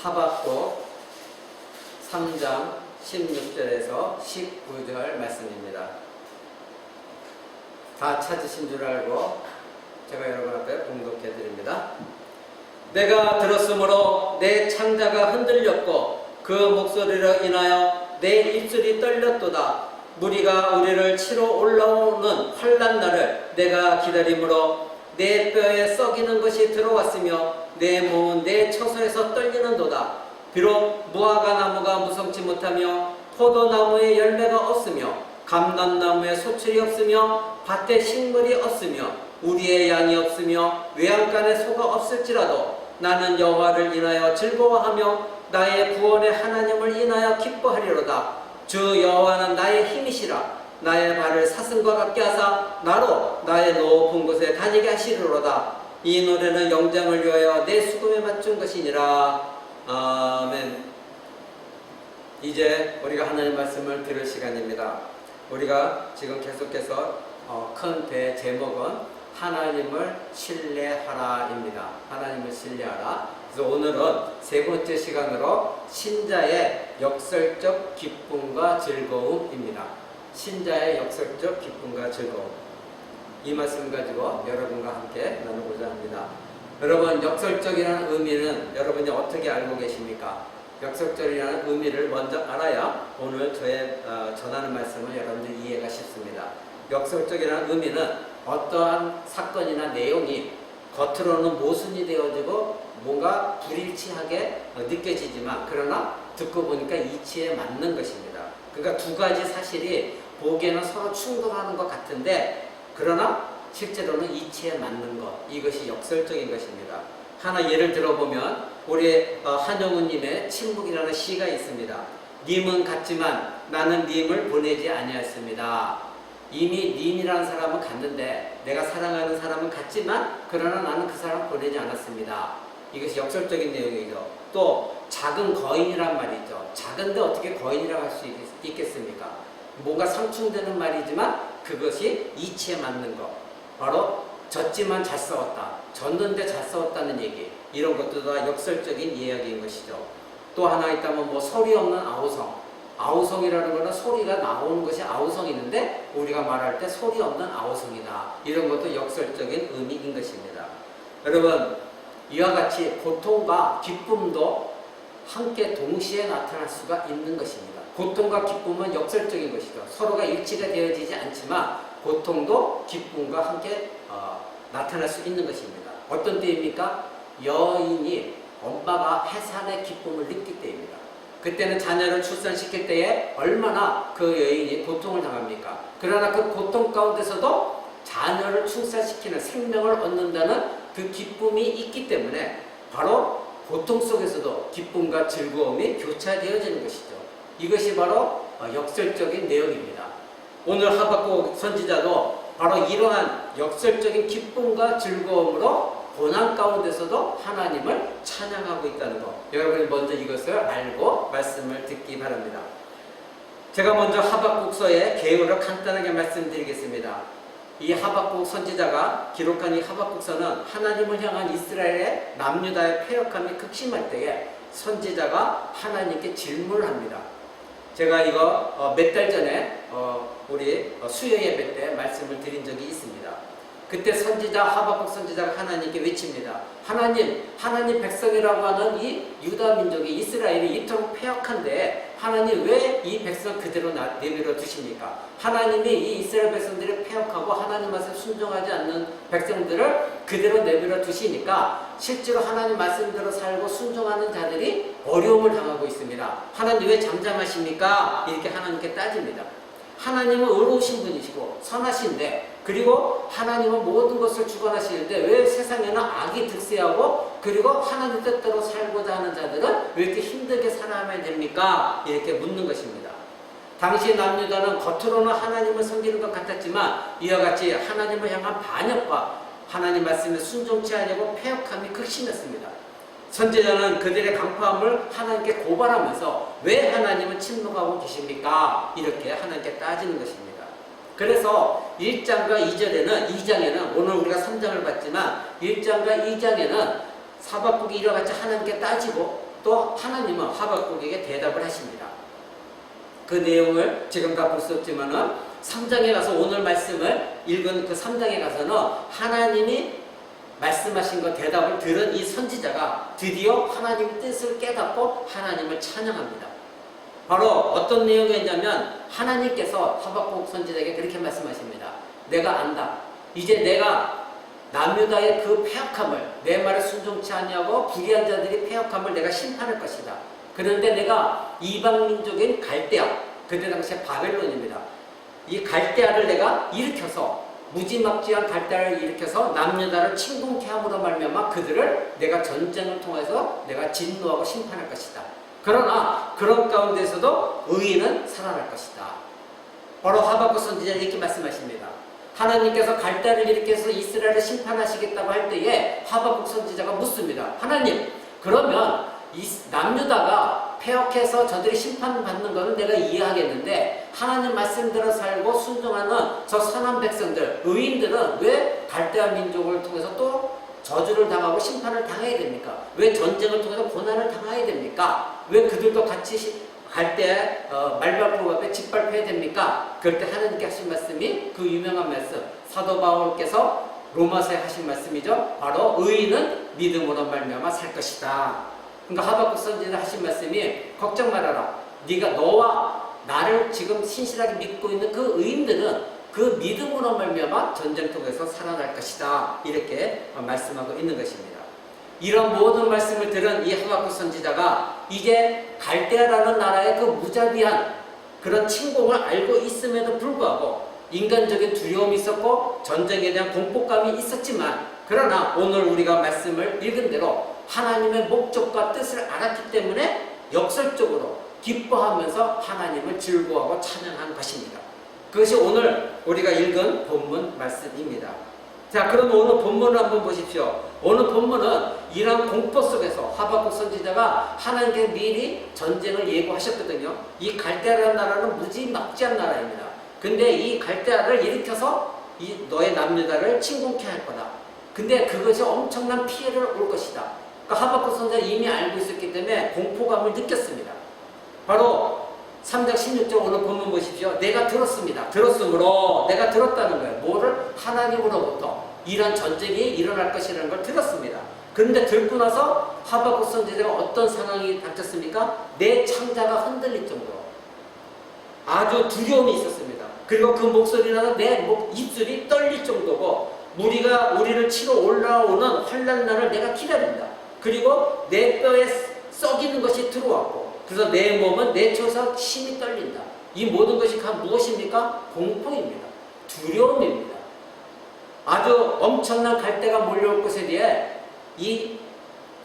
하박국 3장 16절에서 19절 말씀입니다. 다 찾으신 줄 알고 제가 여러분 앞에 봉독해 드립니다. 내가 들었으므로 내 창자가 흔들렸고 그 목소리로 인하여 내 입술이 떨렸도다. 무리가 우리를 치러 올라오는 환난 날을 내가 기다림으로 내 뼈에 썩이는 것이 들어왔으며 내 몸은 내 처소에서 떨리는도다. 비록 무화과 나무가 무성치 못하며 포도나무에 열매가 없으며 감람나무에 소출이 없으며 밭에 식물이 없으며 우리의 양이 없으며 외양간에 소가 없을지라도 나는 여호와를 인하여 즐거워하며 나의 구원의 하나님을 인하여 기뻐하리로다. 주 여호와는 나의 힘이시라. 나의 발을 사슴과 같게 하사 나로 나의 높은 곳에 다니게 하시리로다. 이 노래는 영장을 위하여 내 수금에 맞춘 것이니라. 아멘. 이제 우리가 하나님 말씀을 들을 시간입니다. 우리가 지금 계속해서 큰 대 제목은 하나님을 신뢰하라입니다. 하나님을 신뢰하라. 그래서 오늘은 세 번째 시간으로 신자의 역설적 기쁨과 즐거움입니다. 신자의 역설적 기쁨과 즐거움. 이 말씀 가지고 여러분과 함께 나누고자 합니다. 여러분, 역설적이라는 의미는 여러분이 어떻게 알고 계십니까? 역설적이라는 의미를 먼저 알아야 오늘 저의 전하는 말씀을 여러분들 이해가 쉽습니다. 역설적이라는 의미는 어떠한 사건이나 내용이 겉으로는 모순이 되어지고 뭔가 불일치하게 느껴지지만 그러나 듣고 보니까 이치에 맞는 것입니다. 그러니까 두 가지 사실이 보기에는 서로 충돌하는 것 같은데 그러나 실제로는 이치에 맞는 것, 이것이 역설적인 것입니다. 하나 예를 들어보면 우리 한영훈님의 침묵이라는 시가 있습니다. 님은 같지만 나는 님을 보내지 아니하였습니다. 이미 님이라는 사람은 갔는데 내가 사랑하는 사람은 갔지만 그러나 나는 그 사람을 보내지 않았습니다. 이것이 역설적인 내용이죠. 또 작은 거인이란 말이죠. 작은데 어떻게 거인이라고 할 수 있겠습니까? 뭔가 상충되는 말이지만 그것이 이치에 맞는 것. 바로 졌지만 잘 싸웠다. 졌는데 잘 싸웠다는 얘기. 이런 것도 다 역설적인 이야기인 것이죠. 또 하나 있다면 뭐 소리 없는 아우성. 아우성이라는 것은 소리가 나오는 것이 아우성이는데 우리가 말할 때 소리 없는 아우성이다. 이런 것도 역설적인 의미인 것입니다. 여러분, 이와 같이 고통과 기쁨도 함께 동시에 나타날 수가 있는 것입니다. 고통과 기쁨은 역설적인 것이죠. 서로가 일치가 되어지지 않지만 고통도 기쁨과 함께 나타날 수 있는 것입니다. 어떤 때입니까? 여인이 엄마가 해산의 기쁨을 느낄 때입니다. 그때는 자녀를 출산시킬 때에 얼마나 그 여인이 고통을 당합니까? 그러나 그 고통 가운데서도 자녀를 출산시키는 생명을 얻는다는 그 기쁨이 있기 때문에 바로 고통 속에서도 기쁨과 즐거움이 교차되어지는 것이죠. 이것이 바로 역설적인 내용입니다. 오늘 하박국 선지자도 바로 이러한 역설적인 기쁨과 즐거움으로 고난 가운데서도 하나님을 찬양하고 있다는 것. 여러분이 먼저 이것을 알고 말씀을 듣기 바랍니다. 제가 먼저 하박국서의 개요를 간단하게 말씀드리겠습니다. 이 하박국 선지자가 기록한 이 하박국서는 하나님을 향한 이스라엘의 남유다의 패역함이 극심할 때에 선지자가 하나님께 질문을 합니다. 제가 이거 몇 달 전에 우리 수요 예배 때 말씀을 드린 적이 있습니다. 그때 선지자 하박국 선지자가 하나님께 외칩니다. 하나님 백성이라고 하는 이 유다 민족이 이스라엘이 이토록 패역한데 하나님 왜 이 백성 그대로 내버려 두십니까? 하나님이 이 이스라엘 백성들이 패역하고 하나님 말씀 순종하지 않는 백성들을 그대로 내버려 두시니까 실제로 하나님 말씀대로 살고 순종하는 자들이 어려움을 당하고 있습니다. 하나님 왜 잠잠하십니까? 이렇게 하나님께 따집니다. 하나님은 의로우신 분이시고 선하신데 그리고 하나님은 모든 것을 주관하시는데 왜 세상에는 악이 득세하고 그리고 하나님 뜻대로 살고자 하는 자들은 왜 이렇게 힘들게 살아야 됩니까? 이렇게 묻는 것입니다. 당시 남유다는 겉으로는 하나님을 섬기는 것 같았지만 이와 같이 하나님을 향한 반역과 하나님 말씀에 순종치 않으려고 패역함이 극심했습니다. 선지자는 그들의 강포함을 하나님께 고발하면서 왜 하나님은 침묵하고 계십니까? 이렇게 하나님께 따지는 것입니다. 그래서 1장과 2장에는 오늘 우리가 3장을 봤지만 1장과 2장에는 사박국이 이와 같이 하나님께 따지고 또 하나님은 하박국에게 대답을 하십니다. 그 내용을 지금 다 볼 수 없지만은 3장에 가서 오늘 말씀을 읽은 그 3장에 가서는 하나님이 말씀하신 것 대답을 들은 이 선지자가 드디어 하나님의 뜻을 깨닫고 하나님을 찬양합니다. 바로 어떤 내용이었냐면 하나님께서 하박국 선지자에게 그렇게 말씀하십니다. 내가 안다. 이제 내가 남유다의 그 패역함을, 내 말에 순종치 아니하고 불의한 자들이 패역함을 내가 심판할 것이다. 그런데 내가 이방 민족인 갈대아, 그때 당시에 바벨론입니다. 이 갈대아를 내가 일으켜서, 무지막지한 갈대아를 일으켜서 남유다를 침공케 함으로 말미암아 그들을 내가 전쟁을 통해서 내가 진노하고 심판할 것이다. 그러나 그런 가운데서도 의인은 살아날 것이다. 바로 하박국 선지자는 이렇게 말씀하십니다. 하나님께서 갈대아를 일으켜서 이스라엘을 심판하시겠다고 할 때에 하박국 선지자가 묻습니다. 하나님, 그러면 이 남유다가 패역해서 저들이 심판받는 것은 내가 이해하겠는데 하나님 말씀대로 살고 순종하는 저 선한 백성들, 의인들은 왜 갈대아 민족을 통해서 또 저주를 당하고 심판을 당해야 됩니까? 왜 전쟁을 통해서 고난을 당해야 됩니까? 왜 그들도 같이 갈대아 말발굽 앞에 짓밟혀야 됩니까? 그럴 때 하나님께 하신 말씀이 그 유명한 말씀, 사도 바울께서 로마서에 하신 말씀이죠. 바로 의인은 믿음으로 말미암아 살 것이다. 그러니까 하박국 선지자 하신 말씀이 걱정 말아라. 네가 너와 나를 지금 신실하게 믿고 있는 그 의인들은 그 믿음으로 말미암아 전쟁통에서 살아날 것이다. 이렇게 말씀하고 있는 것입니다. 이런 모든 말씀을 들은 이 하박국 선지자가 이제 갈대아라는 나라의 그 무자비한 그런 침공을 알고 있음에도 불구하고 인간적인 두려움이 있었고 전쟁에 대한 공포감이 있었지만 그러나 오늘 우리가 말씀을 읽은 대로 하나님의 목적과 뜻을 알았기 때문에 역설적으로 기뻐하면서 하나님을 즐거워하고 찬양한 것입니다. 그것이 오늘 우리가 읽은 본문 말씀입니다. 자, 그럼 오늘 본문을 한번 보십시오. 오늘 본문은 이런 공포 속에서 하박국 선지자가 하나님께 미리 전쟁을 예고하셨거든요. 이 갈대아라는 나라는 무지막지한 나라입니다. 근데 이 갈대아를 일으켜서 이 너의 남유다를 침공케 할 거다. 근데 그것이 엄청난 피해를 올 것이다. 그러니까 하박국 선지자가 이미 알고 있었기 때문에 공포감을 느꼈습니다. 바로 3장 16절 오늘 본문 보십시오. 내가 들었습니다. 들었으므로 내가 들었다는 거예요. 뭐를? 하나님으로부터 이런 전쟁이 일어날 것이라는 걸 들었습니다. 그런데 듣고 나서 하박국 선지자가 어떤 상황이 닥쳤습니까? 내 창자가 흔들릴 정도로 아주 두려움이 있었습니다. 그리고 그 목소리나 내 입술이 떨릴 정도고 우리를 치러 올라오는 환난날을 내가 기다린다. 그리고 내 뼈에 썩이는 것이 들어왔고 그래서 내 몸은 내쳐서 심히 떨린다. 이 모든 것이 무엇입니까? 공포입니다. 두려움입니다. 아주 엄청난 갈대가 몰려올 것에 대해 이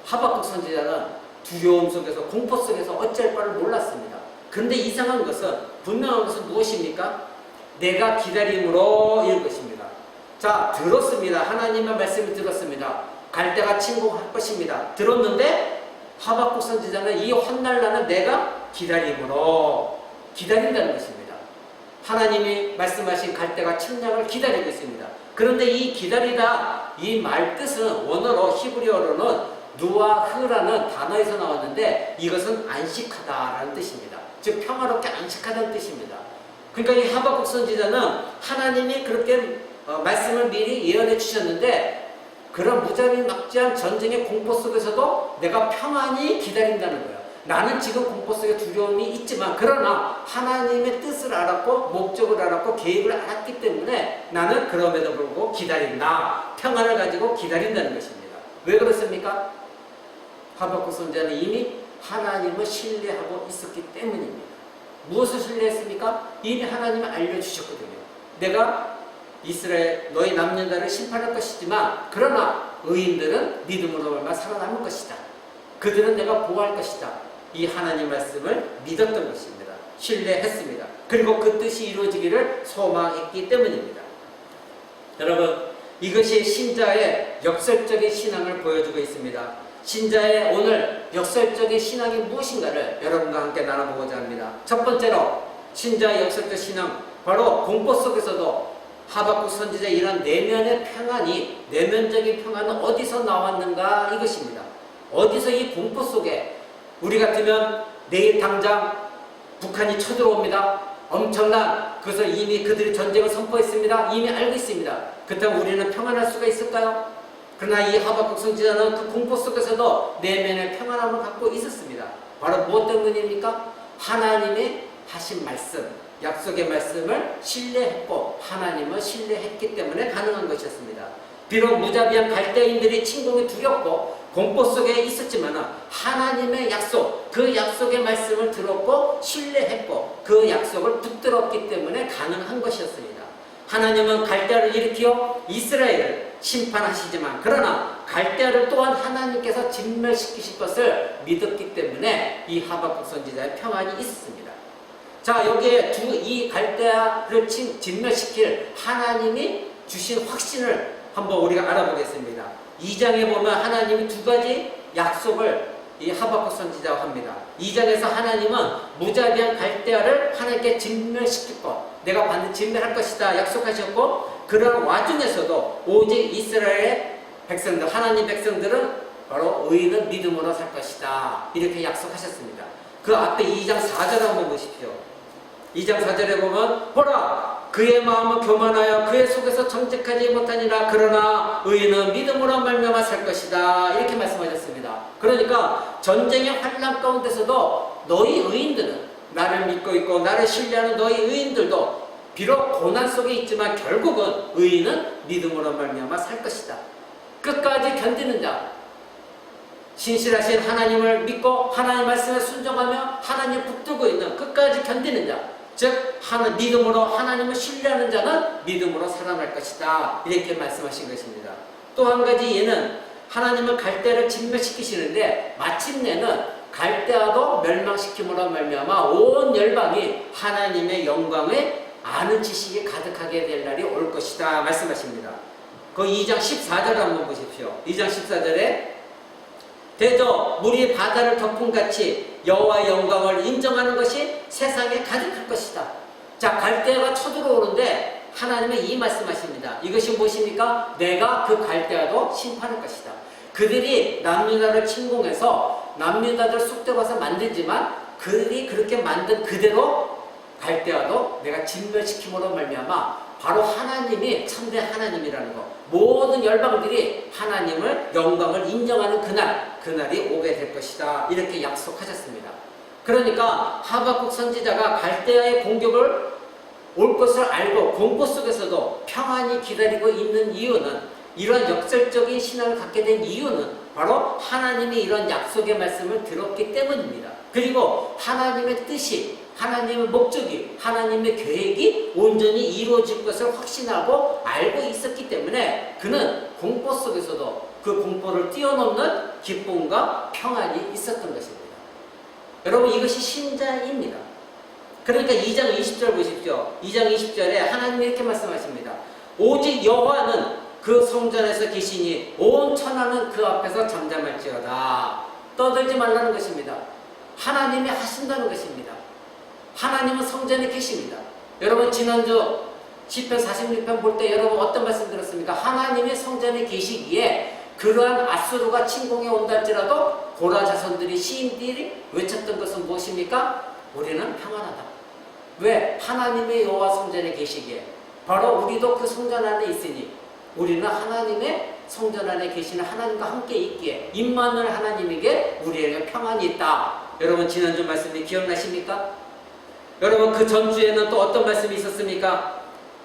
하박국 선지자는 두려움 속에서 공포 속에서 어찌할 바를 몰랐습니다. 그런데 이상한 것은 분명한 것은 무엇입니까? 내가 기다림으로 이런 것입니다. 자, 들었습니다. 하나님의 말씀을 들었습니다. 갈대가 침공할 것입니다. 들었는데 하박국 선지자는 이 헛날라는 내가 기다림으로 기다린다는 것입니다. 하나님이 말씀하신 갈대가 침략을 기다리고 있습니다. 그런데 이 기다리다 이 말 뜻은 원어로 히브리어로는 누아흐라는 단어에서 나왔는데 이것은 안식하다라는 뜻입니다. 즉 평화롭게 안식하다는 뜻입니다. 그러니까 이 하박국 선지자는 하나님이 그렇게 말씀을 미리 예언해 주셨는데 그런 무자비막지한 전쟁의 공포 속에서도 내가 평안히 기다린다는 거예요. 나는 지금 공포 속에 두려움이 있지만 그러나 하나님의 뜻을 알았고 목적을 알았고 계획을 알았기 때문에 나는 그럼에도 불구하고 기다린다. 평안을 가지고 기다린다는 것입니다. 왜 그렇습니까? 하박국 선지자는 이미 하나님을 신뢰하고 있었기 때문입니다. 무엇을 신뢰했습니까? 이미 하나님이 알려주셨거든요. 내가 이스라엘 너희 남유다를 심판할 것이지만 그러나 의인들은 믿음으로 말미암아 살아남을 것이다. 그들은 내가 보호할 것이다. 이 하나님 말씀을 믿었던 것입니다. 신뢰했습니다. 그리고 그 뜻이 이루어지기를 소망했기 때문입니다. 여러분, 이것이 신자의 역설적인 신앙을 보여주고 있습니다. 신자의 오늘 역설적인 신앙이 무엇인가를 여러분과 함께 나눠보고자 합니다. 첫 번째로 신자의 역설적 신앙, 바로 공포 속에서도 하박국 선지자의 이런 내면의 평안이, 내면적인 평안은 어디서 나왔는가 이것입니다. 어디서 이 공포 속에 우리 같으면 내일 당장 북한이 쳐들어옵니다. 엄청난, 그래서 이미 그들이 전쟁을 선포했습니다. 이미 알고 있습니다. 그렇다면 우리는 평안할 수가 있을까요? 그러나 이 하박국 선지자는 그 공포 속에서도 내면의 평안함을 갖고 있었습니다. 바로 무엇 때문입니까? 하나님의 하신 말씀, 약속의 말씀을 신뢰했고 하나님을 신뢰했기 때문에 가능한 것이었습니다. 비록 무자비한 갈대인들이 침공이 두렵고 공포 속에 있었지만 하나님의 약속, 그 약속의 말씀을 들었고 신뢰했고 그 약속을 붙들었기 때문에 가능한 것이었습니다. 하나님은 갈대아를 일으켜 이스라엘을 심판하시지만 그러나 갈대아를 또한 하나님께서 진멸시키실 것을 믿었기 때문에 이 하박국 선지자의 평안이 있었습니다. 자, 여기에 이 갈대아를 진멸시킬 하나님이 주신 확신을 한번 우리가 알아보겠습니다. 2장에 보면 하나님이 두 가지 약속을 이 하박국 선지자가 합니다. 2장에서 하나님은 무자비한 갈대아를 하나님께 진멸시킬 것, 내가 반드시 진멸할 것이다 약속하셨고, 그런 와중에서도 오직 이스라엘의 백성들, 하나님 백성들은 바로 의인은 믿음으로 살 것이다 이렇게 약속하셨습니다. 그 앞에 2장 4절 한번 보십시오. 2장 4절에 보면 보라, 그의 마음은 교만하여 그의 속에서 정직하지 못하니라. 그러나 의인은 믿음으로 말미암아 살 것이다 이렇게 말씀하셨습니다. 그러니까 전쟁의 환난 가운데서도 너희 의인들은, 나를 믿고 있고 나를 신뢰하는 너희 의인들도 비록 고난 속에 있지만 결국은 의인은 믿음으로 말미암아 살 것이다. 끝까지 견디는 자, 신실하신 하나님을 믿고 하나님 말씀에 순종하며 하나님 붙들고 있는, 끝까지 견디는 자, 즉 믿음으로 하나님을 신뢰하는 자는 믿음으로 살아날 것이다 이렇게 말씀하신 것입니다. 또 한 가지, 얘는 하나님은 갈대아를 진멸시키시는데 마침내는 갈대아도 멸망시킴으로 말미암아 온 열방이 하나님의 영광을 아는 지식이 가득하게 될 날이 올 것이다 말씀하십니다. 그 2장 14절 한번 보십시오. 2장 14절에 대저 물이 바다를 덮음같이 여호와의 영광을 인정하는 것이 세상에 가득할 것이다. 자, 갈대아가 쳐들어오는데 하나님은 이 말씀하십니다. 이것이 무엇입니까? 내가 그 갈대아도 심판할 것이다. 그들이 남유다를 침공해서 남유다들 쑥대밭을 만들지만 그들이 그렇게 만든 그대로 갈대아도 내가 진멸시킴으로 말미암아 바로 하나님이 참된 하나님이라는 것, 모든 열방들이 하나님을 영광을 인정하는 그날이 오게 될 것이다 이렇게 약속하셨습니다. 그러니까 하박국 선지자가 갈대아의 공격을 올 것을 알고 공포 속에서도 평안히 기다리고 있는 이유는, 이런 역설적인 신앙을 갖게 된 이유는 바로 하나님이 이런 약속의 말씀을 들었기 때문입니다. 그리고 하나님의 뜻이, 하나님의 목적이, 하나님의 계획이 온전히 이루어질 것을 확신하고 알고 있었기 때문에 그는 공포 속에서도 그 공포를 뛰어넘는 기쁨과 평안이 있었던 것입니다. 여러분, 이것이 신자입니다. 그러니까 2장 20절 보십시오. 2장 20절에 하나님이 이렇게 말씀하십니다. 오직 여호와는 그 성전에서 계시니 온 천하는 그 앞에서 잠잠할지어다. 떠들지 말라는 것입니다. 하나님이 하신다는 것입니다. 하나님은 성전에 계십니다. 여러분, 지난주 시편 46편 볼 때 여러분 어떤 말씀 들었습니까? 하나님이 성전에 계시기에 그러한 아수르가 침공해 온다 할지라도 고라 자손들이, 시인들이 외쳤던 것은 무엇입니까? 우리는 평안하다. 왜? 하나님의 여호와 성전에 계시기에. 바로 우리도 그 성전 안에 있으니 우리는 하나님의 성전 안에 계시는 하나님과 함께 있기에 임마누엘 하나님에게 우리에게 평안이 있다. 여러분, 지난주 말씀이 기억나십니까? 여러분, 그 전주에는 또 어떤 말씀이 있었습니까?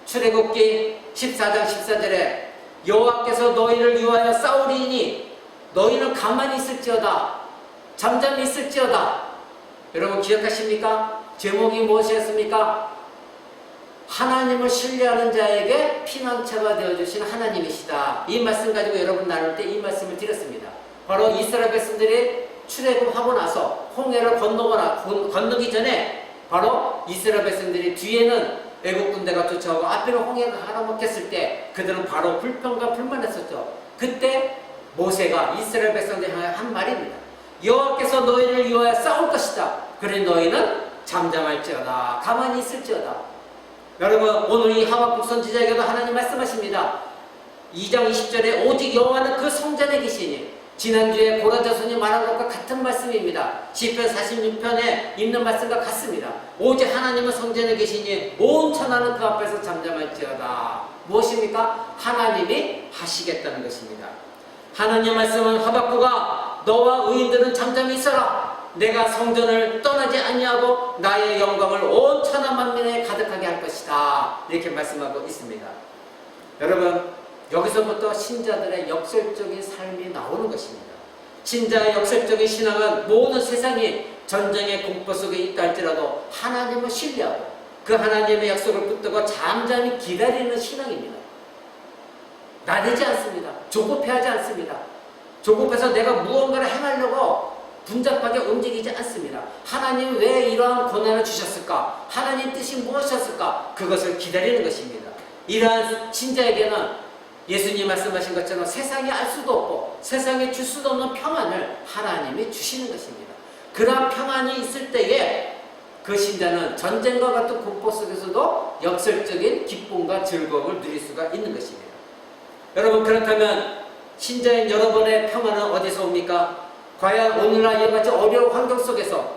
출애굽기 14장 14절에 여호와께서 너희를 위하여 싸우리니 너희는 가만히 있을지어다, 잠잠히 있을지어다. 여러분 기억하십니까? 제목이 무엇이었습니까? 하나님을 신뢰하는 자에게 피난처가 되어주신 하나님이시다. 이 말씀 가지고 여러분 나눌 때 이 말씀을 드렸습니다. 바로 이스라엘 백성들이 출애굽하고 나서 홍해를 건너기 전에 바로 이스라엘 백성들이 뒤에는 애국 군대가 쫓아오고 앞에는 홍해가 가로막혔을 때 그들은 바로 불평과 불만했었죠. 그때 모세가 이스라엘 백성들이 한 말입니다. 여호와께서 너희를 위하여 싸울 것이다. 그러니 너희는 잠잠할지어다, 가만히 있을지어다. 여러분, 오늘 이 하박국 선지자에게도 하나님 말씀하십니다. 2장 20절에 오직 여호와는 그 성전에 계시니 지난주에 고라자손이 말한 것과 같은 말씀입니다. 시편 46편에 있는 말씀과 같습니다. 오직 하나님은 성전에 계시니 온 천하는 그 앞에서 잠잠할지어다. 무엇입니까? 하나님이 하시겠다는 것입니다. 하나님의 말씀은 하박구가 너와 의인들은 잠잠히 있어라. 내가 성전을 떠나지 아니하고 나의 영광을 온 천하 만민에 가득하게 할 것이다. 이렇게 말씀하고 있습니다. 여러분, 여기서부터 신자들의 역설적인 삶이 나오는 것입니다. 신자의 역설적인 신앙은 모든 세상이 전쟁의 공포 속에 있다 할지라도 하나님을 신뢰하고 그 하나님의 약속을 붙들고 잠잠히 기다리는 신앙입니다. 나대지 않습니다. 조급해하지 않습니다. 조급해서 내가 무언가를 행하려고 분잡하게 움직이지 않습니다. 하나님 왜 이러한 고난을 주셨을까? 하나님 뜻이 무엇이었을까? 그것을 기다리는 것입니다. 이러한 신자에게는 예수님 말씀하신 것처럼 세상이 알 수도 없고 세상에 줄 수도 없는 평안을 하나님이 주시는 것입니다. 그러한 평안이 있을 때에 그 신자는 전쟁과 같은 공포 속에서도 역설적인 기쁨과 즐거움을 누릴 수가 있는 것입니다. 여러분, 그렇다면 신자인 여러분의 평안은 어디서 옵니까? 과연 오늘날 이와 같이 어려운 환경 속에서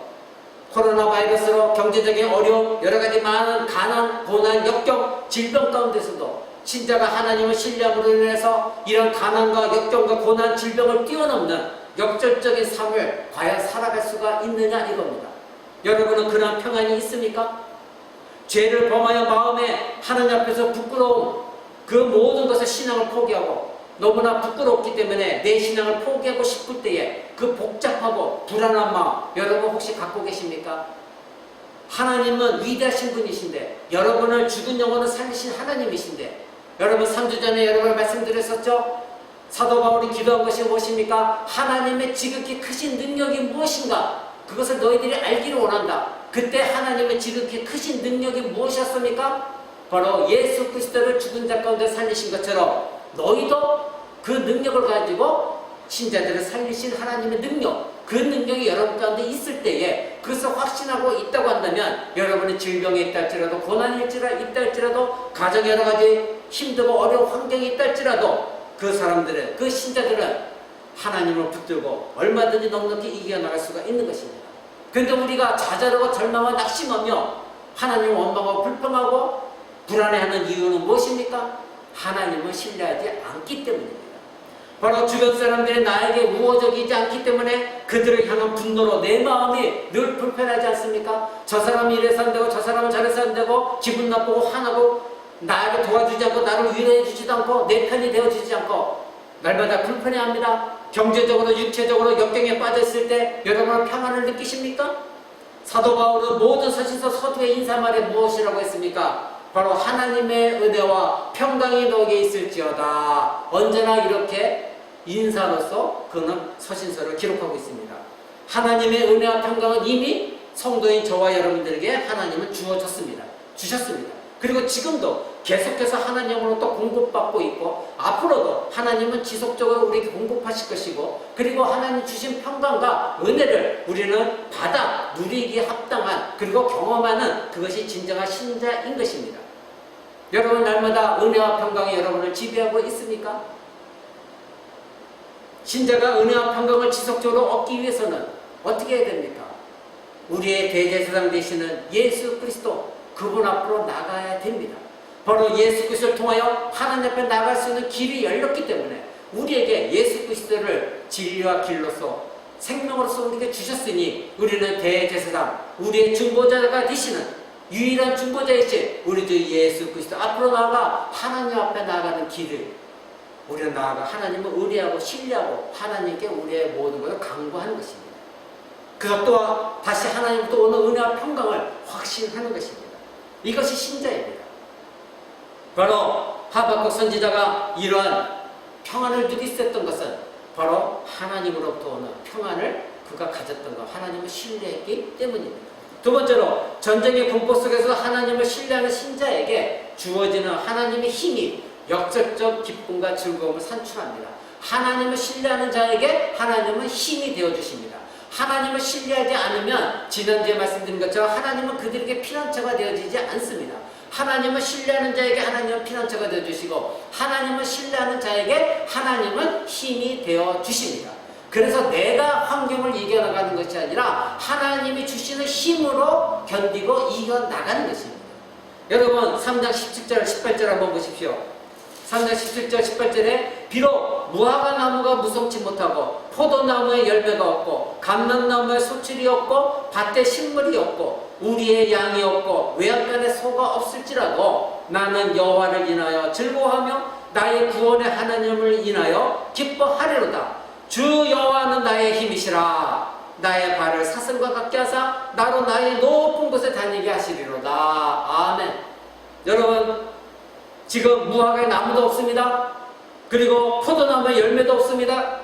코로나 바이러스로 경제적인 어려움, 여러가지 많은 가난, 고난, 역경, 질병 가운데서도 신자가 하나님을 신뢰함으로 인해서 이런 가난과 역경과 고난, 질병을 뛰어넘는 역설적인 삶을 과연 살아갈 수가 있느냐 이겁니다. 여러분은 그런 평안이 있습니까? 죄를 범하여 마음에 하나님 앞에서 부끄러움, 그 모든 것을 신앙을 포기하고 너무나 부끄럽기 때문에 내 신앙을 포기하고 싶을 때에 그 복잡하고 불안한 마음 여러분 혹시 갖고 계십니까? 하나님은 위대하신 분이신데 여러분을 죽은 영혼을 살리신 하나님이신데 여러분 3주 전에 여러분 말씀드렸었죠? 사도 바울이 기도한 것이 무엇입니까? 하나님의 지극히 크신 능력이 무엇인가? 그것을 너희들이 알기를 원한다. 그때 하나님의 지극히 크신 능력이 무엇이었습니까? 바로 예수 그리스도를 죽은 자 가운데 살리신 것처럼 너희도 그 능력을 가지고 신자들을 살리신 하나님의 능력, 그 능력이 여러분 가운데 있을 때에 그것을 확신하고 있다고 한다면 여러분의 질병이 있다 할지라도 고난이 있다 할지라도 가정에 여러 가지 힘들고 어려운 환경이 있다 할지라도 그 사람들은, 그 신자들은 하나님을 붙들고 얼마든지 넉넉히 이겨나갈 수가 있는 것입니다. 그런데 우리가 좌절하고 절망하고 낙심하며 하나님을 원망하고 불평하고 불안해하는 이유는 무엇입니까? 하나님을 신뢰하지 않기 때문입니다. 바로 주변 사람들이 나에게 우호적이지 않기 때문에 그들을 향한 분노로 내 마음이 늘 불편하지 않습니까? 저 사람이 이래서 안 되고 저 사람은 저래서 안 되고 기분 나쁘고 화나고 나에게 도와주지 않고 나를 위로해 주지도 않고 내 편이 되어주지 않고 날마다 불편해합니다. 경제적으로 육체적으로 역경에 빠졌을 때 여러분은 평안을 느끼십니까? 사도 바울은 모든 서신서 서두의 인사말에 무엇이라고 했습니까? 바로 하나님의 은혜와 평강이 너에게 있을지어다. 언제나 이렇게 인사로서 그는 서신서를 기록하고 있습니다. 하나님의 은혜와 평강은 이미 성도인 저와 여러분들에게 하나님은 주셨습니다. 그리고 지금도 계속해서 하나님으로부터 공급받고 있고 앞으로도 하나님은 지속적으로 우리에게 공급하실 것이고 그리고 하나님 주신 평강과 은혜를 우리는 받아 누리기에 합당한 그리고 경험하는 그것이 진정한 신자인 것입니다. 여러분 날마다 은혜와 평강이 여러분을 지배하고 있습니까? 신자가 은혜와 평강을 지속적으로 얻기 위해서는 어떻게 해야 됩니까? 우리의 대제사장 되시는 예수 그리스도 그분 앞으로 나가야 됩니다. 바로 예수 그리스도를 통하여 하나님 앞에 나갈 수 있는 길이 열렸기 때문에 우리에게 예수 그리스도를 진리와 길로서 생명으로서 우리에게 주셨으니 우리는 대제사장, 우리의 중보자가 되시는 유일한 중보자이신 우리 주 예수 그리스도 앞으로 나아가 하나님 앞에 나아가는 길을 우리는 나아가 하나님을 의뢰하고 신뢰하고 하나님께 우리의 모든 것을 강구하는 것입니다. 그것 또한 다시 하나님부터 오는 은혜와 평강을 확신하는 것입니다. 이것이 신자입니다. 바로 하박국 선지자가 이러한 평안을 누릴 수 있었던 것은 바로 하나님으로부터 오는 평안을 그가 가졌던 것, 하나님을 신뢰했기 때문입니다. 두 번째로 전쟁의 공포 속에서 하나님을 신뢰하는 신자에게 주어지는 하나님의 힘이 역설적 기쁨과 즐거움을 산출합니다. 하나님을 신뢰하는 자에게 하나님은 힘이 되어주십니다. 하나님을 신뢰하지 않으면 지난주에 말씀드린 것처럼 하나님은 그들에게 피난처가 되어지지 않습니다. 하나님을 신뢰하는 자에게 하나님은 피난처가 되어주시고 하나님을 신뢰하는 자에게 하나님은 힘이 되어주십니다. 그래서 내가 환경을 이겨나가는 것이 아니라 하나님이 주시는 힘으로 견디고 이겨나가는 것입니다. 여러분 3장 17절 18절 한번 보십시오. 3장 17절 18절에 비록 무화과 나무가 무성치 못하고 포도나무에 열매가 없고 감람나무에 소출이 없고 밭에 식물이 없고 우리의 양이 없고 외양간에 소가 없을지라도 나는 여호와를 인하여 즐거워하며 나의 구원의 하나님을 인하여 기뻐하리로다. 주 여호와는 나의 힘이시라. 나의 발을 사슴과 같게 하사 나로 나의 높은 곳에 다니게 하시리로다. 아멘. 여러분 지금 무화과에 나무도 없습니다. 그리고 포도나무에 열매도 없습니다.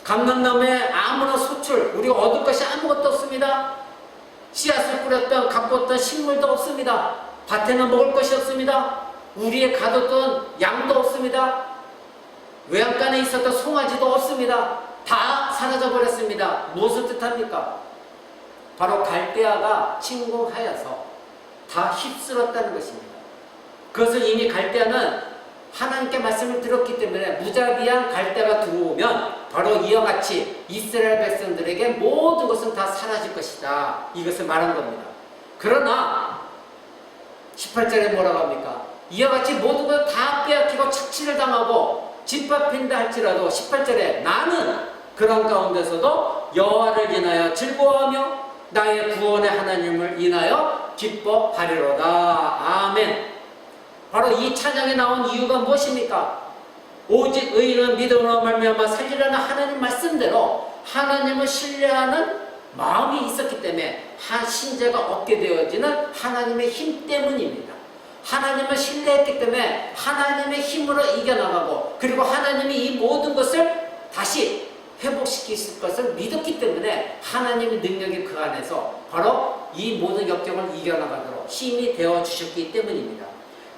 감람나무에 아무런 소출, 우리가 얻을 것이 아무것도 없습니다. 씨앗을 뿌렸던 가꿨던 식물도 없습니다. 밭에는 먹을 것이 없습니다. 우리의 가뒀던 양도 없습니다. 외양간에 있었던 송아지도 없습니다. 다 사라져 버렸습니다. 무엇을 뜻합니까? 바로 갈대아가 침공하여서 다 휩쓸었다는 것입니다. 그것을 이미 갈대아는 하나님께 말씀을 들었기 때문에 무자비한 갈대가 들어오면 바로 이와 같이 이스라엘 백성들에게 모든 것은 다 사라질 것이다. 이것을 말한 겁니다. 그러나 18절에 뭐라고 합니까? 이와 같이 모든 걸 다 빼앗기고 착취를 당하고 짓밟힌다 할지라도 18절에 나는 그런 가운데서도 여호와를 인하여 즐거워하며 나의 구원의 하나님을 인하여 기뻐하리로다. 아멘. 바로 이 찬양에 나온 이유가 무엇입니까? 오직 의인은 믿음으로 말미암아 살리라는 하나님 말씀대로 하나님을 신뢰하는 마음이 있었기 때문에 한 신자가 얻게 되어지는 하나님의 힘 때문입니다. 하나님을 신뢰했기 때문에 하나님의 힘으로 이겨나가고 그리고 하나님이 이 모든 것을 다시 회복시키실 것을 믿었기 때문에 하나님의 능력이 그 안에서 바로 이 모든 역경을 이겨나가도록 힘이 되어주셨기 때문입니다.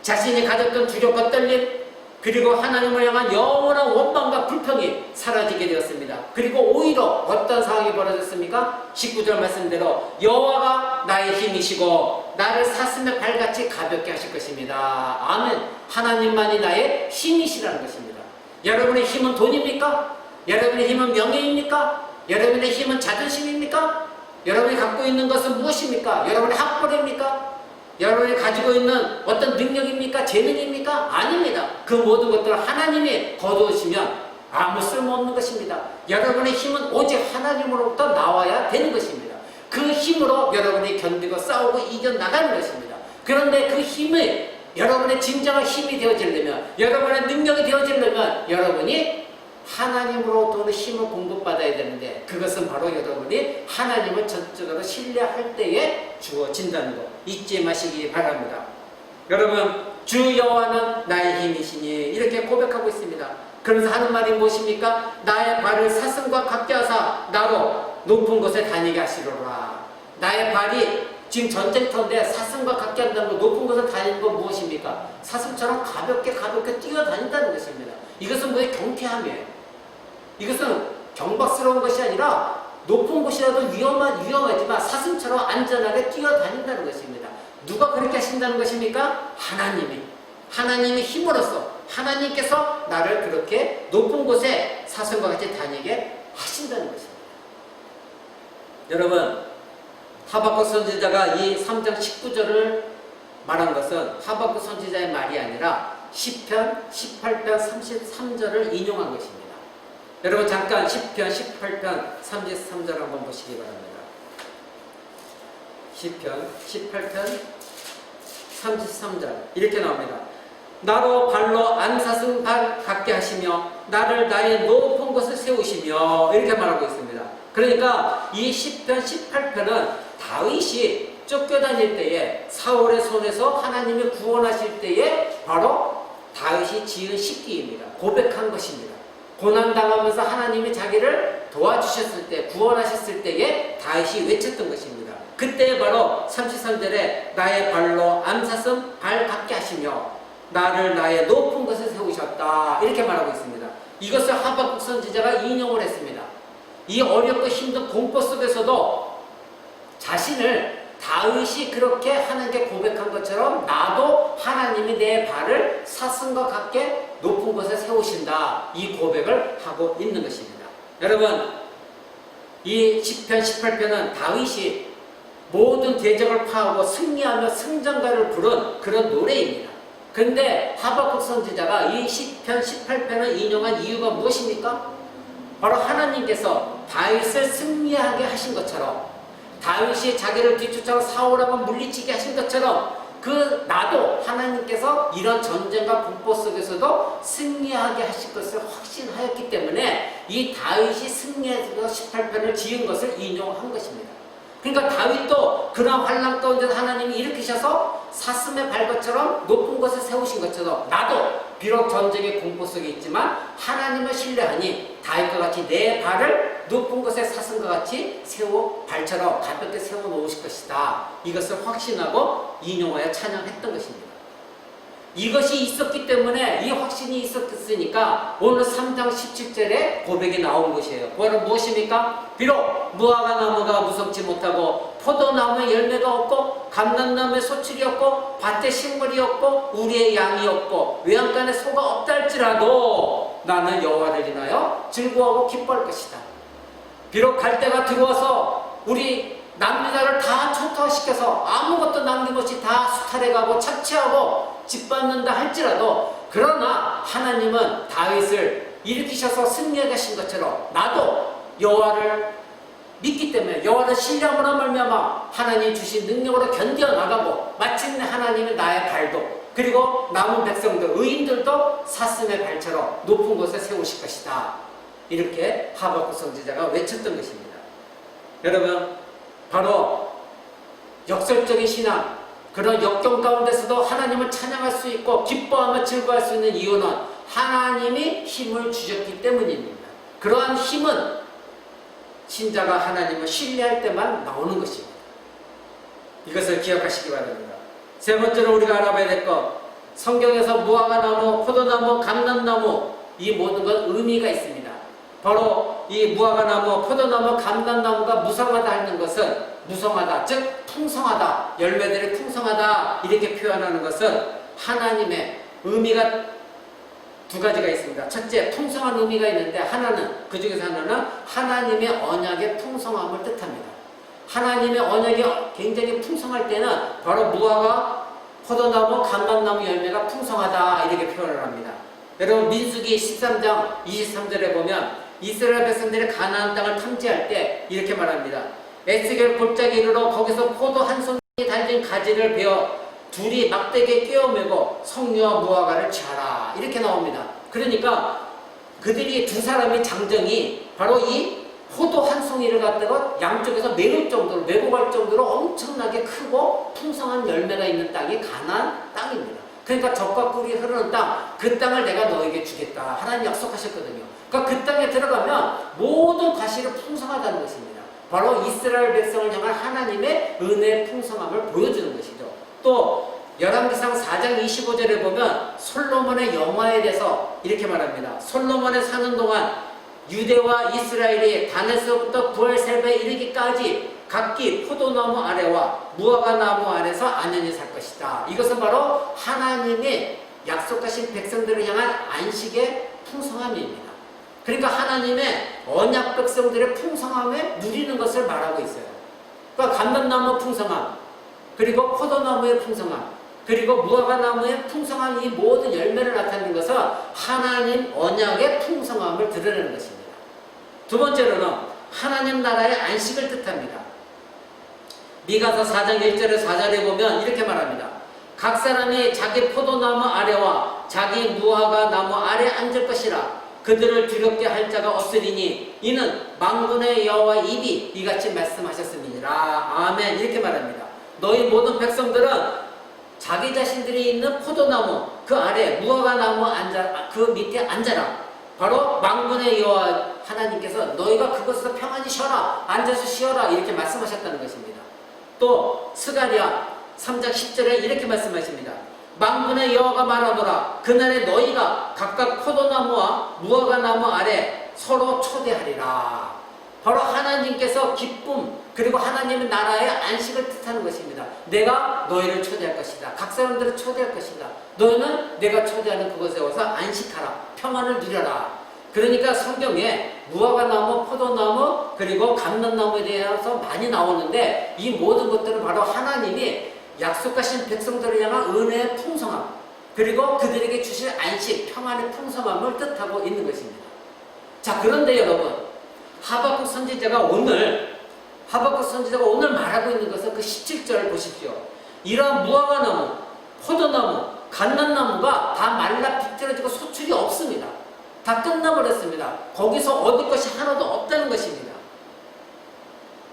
자신이 가졌던 두렵고 떨림 그리고 하나님을 향한 영원한 원망과 불평이 사라지게 되었습니다. 그리고 오히려 어떤 상황이 벌어졌습니까? 19절 말씀대로 여호와가 나의 힘이시고 나를 사슴의 발같이 가볍게 하실 것입니다. 아멘. 하나님만이 나의 힘이시라는 것입니다. 여러분의 힘은 돈입니까? 여러분의 힘은 명예입니까? 여러분의 힘은 자존심입니까? 여러분이 갖고 있는 것은 무엇입니까? 여러분의 학벌입니까? 여러분이 가지고 있는 어떤 능력입니까? 재능입니까? 아닙니다. 그 모든 것들을 하나님이 거두시면 아무 쓸모없는 것입니다. 여러분의 힘은 오직 하나님으로부터 나와야 되는 것입니다. 그 힘으로 여러분이 견디고 싸우고 이겨나가는 것입니다. 그런데 그 힘을 여러분의 진정한 힘이 되어지려면 여러분의 능력이 되어지려면 여러분이 하나님으로부터 오는 힘을 공급받아야 되는데 그것은 바로 여러분이 하나님을 전적으로 신뢰할 때에 주어진다는 것 잊지 마시기 바랍니다. 여러분 주 여호와는 나의 힘이시니 이렇게 고백하고 있습니다. 그러면서 하는 말이 무엇입니까? 나의 발을 사슴과 같게 하사 나로 높은 곳에 다니게 하시로라. 나의 발이 지금 전쟁터인데 사슴과 같게 한다는 거 높은 곳에 다니는 건 무엇입니까? 사슴처럼 가볍게 뛰어다닌다는 것입니다. 이것은 뭐의 경쾌함이에요. 이것은 경박스러운 것이 아니라 높은 곳이라도 위험하지만 사슴처럼 안전하게 뛰어다닌다는 것입니다. 누가 그렇게 하신다는 것입니까? 하나님이 힘으로써 하나님께서 나를 그렇게 높은 곳에 사슴과 같이 다니게 하신다는 것입니다. 여러분 하박국 선지자가 이 3장 19절을 말한 것은 하박국 선지자의 말이 아니라 시편 18편 33절을 인용한 것입니다. 여러분 잠깐 시편 18편 33절 한번 보시기 바랍니다. 시편 18편 33절 이렇게 나옵니다. 나로 발로 안사슴 발 같게 하시며 나를 나의 높은 곳에 세우시며 이렇게 말하고 있습니다. 그러니까 이 시편 18편은 다윗이 쫓겨다닐 때에 사울의 손에서 하나님이 구원하실 때에 바로 다윗이 지은 시기입니다. 고백한 것입니다. 고난당하면서 하나님이 자기를 도와주셨을 때 구원하셨을 때에 다윗이 외쳤던 것입니다. 그때 바로 33절에 나의 발로 암사슴 발 같게 하시며 나를 나의 높은 곳에 세우셨다 이렇게 말하고 있습니다. 이것을 하박국 선지자가 인용을 했습니다. 이 어렵고 힘든 공포 속에서도 자신을 다윗이 그렇게 하나님께 고백한 것처럼 나도 하나님이 내 발을 사슴과 같게 높은 곳에 세우신다 이 고백을 하고 있는 것입니다. 여러분, 이 시편 18편은 다윗이 모든 대적을 파하고 승리하며 승전가를 부른 그런 노래입니다. 근데 하박국 선지자가 이 시편 18편을 인용한 이유가 무엇입니까? 바로 하나님께서 다윗을 승리하게 하신 것처럼, 다윗이 자기를 뒤쫓아 사울하고 물리치게 하신 것처럼, 나도 하나님께서 이런 전쟁과 공포 속에서도 승리하게 하실 것을 확신하였기 때문에 이 다윗이 승리해서 18편을 지은 것을 인용한 것입니다. 그러니까 다윗도 그런 환난 가운데 하나님이 일으키셔서 사슴의 발것처럼 높은 곳에 세우신 것처럼, 나도 비록 전쟁의 공포 속에 있지만 하나님을 신뢰하니 다윗과 같이 내 발을 높은 곳에 사슴과 같이 발처럼 가볍게 세워 놓으실 것이다. 이것을 확신하고 인용하여 찬양했던 것입니다. 이것이 있었기 때문에, 이 확신이 있었으니까 오늘 3장 17절에 고백이 나온 것이에요. 그거는 무엇입니까? 비록 무화과 나무가 무성치 못하고 포도나무에 열매가 없고 감람나무에 소출이 없고 밭에 식물이 없고 우리의 양이 없고 외양간에 소가 없다 할지라도 나는 여호와를 인하여 즐거워하고 기뻐할 것이다. 비록 갈대가 들어와서 우리 남유다를 다 초토화시켜서 아무것도 남김없이 다 수탈해가고 착취하고 짓밟는다 할지라도, 그러나 하나님은 다윗을 일으키셔서 승리하게 하신 것처럼 나도 여호와를 믿기 때문에, 여호와를 신뢰함으로 말미암아 하나님 주신 능력으로 견뎌나가고 마침내 하나님은 나의 발도, 그리고 남은 백성들, 의인들도 사슴의 발처럼 높은 곳에 세우실 것이다. 이렇게 하박국 선지자가 외쳤던 것입니다. 여러분, 바로 역설적인 신앙, 그런 역경 가운데서도 하나님을 찬양할 수 있고 기뻐하며 즐거워할 수 있는 이유는 하나님이 힘을 주셨기 때문입니다. 그러한 힘은 신자가 하나님을 신뢰할 때만 나오는 것입니다. 이것을 기억하시기 바랍니다. 세 번째로 우리가 알아봐야 될 것, 성경에서 무화과나무, 포도나무, 감람나무, 이 모든 건 의미가 있습니다. 바로 이 무화과나무, 포도나무, 감람나무가 무성하다 하는 것은, 무성하다, 즉 풍성하다, 열매들이 풍성하다 이렇게 표현하는 것은 하나님의 의미가 두 가지가 있습니다. 첫째, 풍성한 의미가 있는데, 그 중에서 하나는 하나님의 언약의 풍성함을 뜻합니다. 하나님의 언약이 굉장히 풍성할 때는 바로 무화과, 포도나무, 감람나무 열매가 풍성하다 이렇게 표현을 합니다. 여러분, 민수기 13장 23절에 보면 이스라엘 백성들이 가나안 땅을 탐지할 때 이렇게 말합니다. 에스겔 골짜기 이르러 거기서 포도 한 송이 달린 가지를 베어 둘이 막대기에 끼워매고 석류와 무화과를 취하라 이렇게 나옵니다. 그러니까 그들이 두 사람의 장정이 바로 이 포도 한 송이를 갖다가 양쪽에서 메울 정도로, 메고 갈 정도로 엄청나게 크고 풍성한 열매가 있는 땅이 가나안 땅입니다. 그러니까 젖과 꿀이 흐르는 땅, 그 땅을 내가 너에게 주겠다 하나님 약속하셨거든요. 그러니까 그 땅에 들어가면 모든 과실이 풍성하다는 것입니다. 바로 이스라엘 백성을 향한 하나님의 은혜의 풍성함을 보여주는 것이죠. 또 열왕기상 4장 25절에 보면 솔로몬의 영화에 대해서 이렇게 말합니다. 솔로몬이 사는 동안 유대와 이스라엘이 단에서부터 부엘세바에 이르기까지 각기 포도나무 아래와 무화과나무 아래서 안연히 살 것이다. 이것은 바로 하나님의 약속하신 백성들을 향한 안식의 풍성함입니다. 그러니까 하나님의 언약 백성들의 풍성함에 누리는 것을 말하고 있어요. 그러니까 감람나무 풍성함, 그리고 포도나무의 풍성함, 그리고 무화과나무의 풍성한 이 모든 열매를 나타내는 것은 하나님 언약의 풍성함을 드러내는 것입니다. 두 번째로는 하나님 나라의 안식을 뜻합니다. 미가서 4장 1절에 4절에 보면 이렇게 말합니다. 각 사람이 자기 포도나무 아래와 자기 무화과 나무 아래 앉을 것이라. 그들을 두렵게 할 자가 없으리니 이는 만군의 여호와 입이 이같이 말씀하셨습니다. 아멘. 이렇게 말합니다. 너희 모든 백성들은 자기 자신들이 있는 포도나무 그 아래, 무화과나무 그 밑에 앉아라. 바로 만군의 여호와 하나님께서 너희가 그곳에서 평안히 쉬어라, 앉아서 쉬어라 이렇게 말씀하셨다는 것입니다. 또 스가랴 3장 10절에 이렇게 말씀하십니다. 만군의 여호와가 말하노라. 그날에 너희가 각각 포도나무와 무화과나무 아래 서로 초대하리라. 바로 하나님께서 기쁨, 그리고 하나님의 나라의 안식을 뜻하는 것입니다. 내가 너희를 초대할 것이다. 각 사람들을 초대할 것이다. 너희는 내가 초대하는 그곳에 와서 안식하라. 평안을 누려라. 그러니까 성경에 무화과나무, 포도나무, 그리고 감람나무에 대해서 많이 나오는데 이 모든 것들은 바로 하나님이 약속하신 백성들을 향한 은혜의 풍성함, 그리고 그들에게 주실 안식, 평안의 풍성함을 뜻하고 있는 것입니다. 자, 그런데 여러분, 하박국 선지자가 오늘 말하고 있는 것은 그 17절을 보십시오. 이러한 무화과나무, 포도나무, 감람나무가 다 말라 비틀어지고 소출이 없습니다. 다 끝나버렸습니다. 거기서 얻을 것이 하나도 없다는 것입니다.